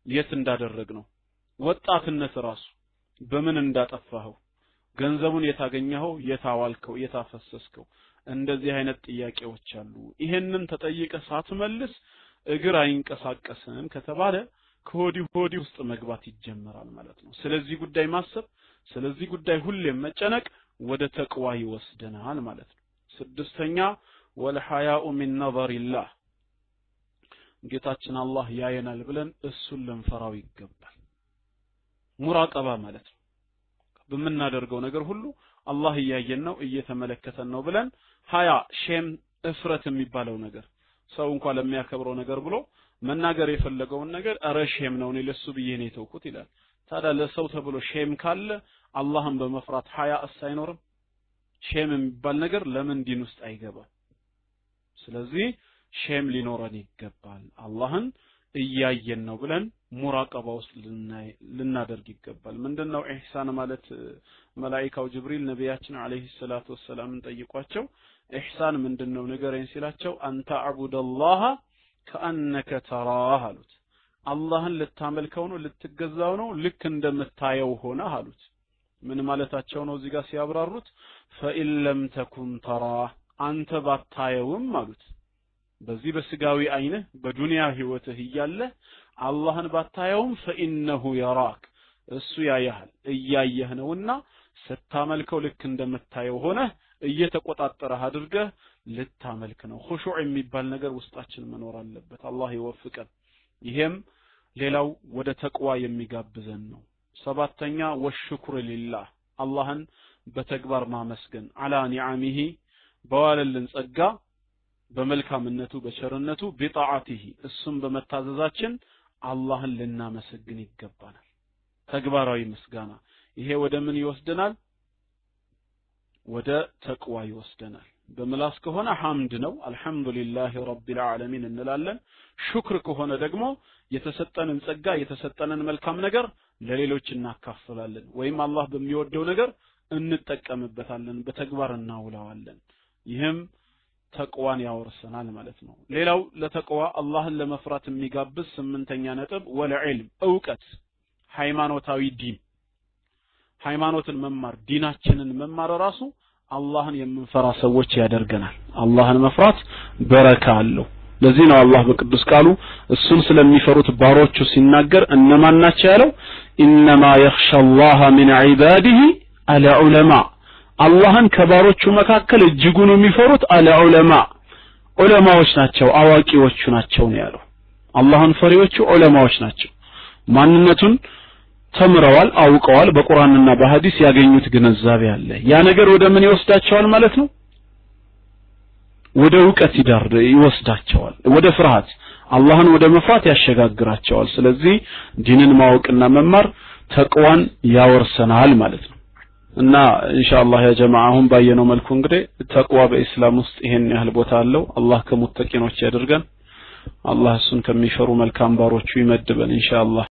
የት እንዳደረግነው ወጣትነት ራሱ በምን እንዳጠፋኸው ገንዘቡን የታገኘኸው የታዋልከው የታፈሰስከው እንደዚህ አይነት ጥያቄዎች አሉ ይሄንን ተጠይቀ ሳትመልስ እግር አይንቀሳቀስም ከተባለ ከሆዲ ውስጥ መግባት ይጀምራል ማለት ነው ስለዚህ ጉዳይ ማሰብ ስለዚህ ጉዳይ ሁሌም መጨነቅ ወደ ተቅዋ ይወስደናል ማለት ነው ስድስተኛ ወልሐያኡ ሚን ነዘሪላህ ጌታችን አላህ ያየናል ብለን እሱን ልንፈራው ይገባል ሙራቀባ ማለት ነው በመናደርገው ነገር ሁሉ አላህ ያየን ነው እየተመለከተን ነው ብለን ሀያ ሼም እፍረት የሚባለው ነገር ሰው እንኳን ለሚያከብረው ነገር ብሎ መናገር የፈለገውን ነገር አረ ሼም ነው እኔ ለሱ ብዬ ነው የተውኩት ይላል ታዲያ ለሰው ተብሎ ሼም ካለ አላህን በመፍራት ሀያ አይኖርም ሼም የሚባል ነገር ለምን ዲን ውስጥ አይገባም ስለዚህ ሼም ሊኖረን ይገባል አላህን እያየን ነው ብለን ሙራቀባ ውስጥ ልናደርግ ይገባል ምንድነው ኢህሳን ማለት መላእክታው ጅብሪል ነብያችን አለይሂ ሰላቱ ወሰላምን ጠይቋቸው ኢህሳን ምንድነው ንገረኝ ሲላቸው አንተ አቡደላህ ከአንከ ተራህ አሉት አላህን ልታመልከው ነው ልትገዛው ነው ልክ እንደምታየው ሆነ አሉት ምን ማለታቸው ነው እዚህ ጋር ሲያብራሩት ፈኢን ለም ተኩን ተራህ አንተ ባታየውም አሉት በዚህ በስጋዊ አይነ በዱንያ ህይወትህ ይያለ አላህን ባታየውም ፈኢነሁ የራክ እሱ ያያል እያየህ ነውና ስታመልከው ልክ እንደምታየው ሆነ እየተቆጣጠረህ አድርገህ ልታመልክ ነው ኹሹዕ የሚባል ነገር ውስጣችን መኖር አለበት አላህ ይወፍቀን ይሄም ሌላው ወደ ተቅዋ የሚጋብዘን ነው ሰባተኛ ወሽኩር ሊላህ አላህን በተግባር ማመስገን አላ ኒዓሚሂ በዋለልን ጸጋ በመልካምነቱ በቸርነቱ ቢጣዓቲሂ እሱም በመታዘዛችን አላህን ልናመሰግን ይገባናል ተግባራዊ ምስጋና ይሄ ወደ ምን ይወስደናል ወደ ተቅዋ ይወስደናል በመላስ ከሆነ ሐምድ ነው አልহামዱሊላሂ ረቢል ዓለሚን እንላለን ሹክር ከሆነ ደግሞ የተሰጠንን ጸጋ የተሰጠንን መልካም ነገር ለሌሎች እናካፍላለን ወይም አላህ በሚወደው ነገር እንጠቀምበታለን በተግባር እናውላዋለን ይህም ተቅዋን ያወርሰናል ማለት ነው ሌላው ለተቅዋ አላህን ለመፍራት የሚጋብዝ ስምንተኛ ነጥብ ወለዕልም ዕውቀት ሃይማኖታዊ ዲን ሃይማኖትን መማር ዲናችንን መማር ራሱ አላህን የምንፈራ ሰዎች ያደርገናል አላህን መፍራት በረካ አለው ለዚህ ነው አላህ በቅዱስ ቃሉ እሱን ስለሚፈሩት ባሮቹ ሲናገር እነማን ናቸው ያለው ኢንማ የኽሸላህ ሚን ዒባዲሂ አልዑለማ አላህን ከባሮቹ መካከል እጅጉን የሚፈሩት አልዑለማ ዑለማዎች ናቸው አዋቂዎቹ ናቸው ነው ያለው አላህን ፈሪዎቹ ዑለማዎች ናቸው ማንነቱን ተምረዋል አውቀዋል በቁርአንና በሐዲስ ያገኙት ግንዛቤ አለ ያ ነገር ወደ ምን ይወስዳቸዋል ማለት ነው ወደ ዕውቀት ይወስዳቸዋል ወደ ፍርሃት አላህን ወደ መፍራት ያሸጋግራቸዋል ስለዚህ ዲንን ማወቅና መማር ተቅዋን ያወርሰናል ማለት ነው እና ኢንሻአላህ ያ ጀማዓ አሁን ባየነው መልኩ እንግዲህ ተቅዋ በእስላም ውስጥ ይሄን ያህል ቦታ አለው አላህ ከሙተቂኖች ያድርገን አላህ እሱን ከሚፈሩ መልካም ባሮቹ ይመድበን ኢንሻአላህ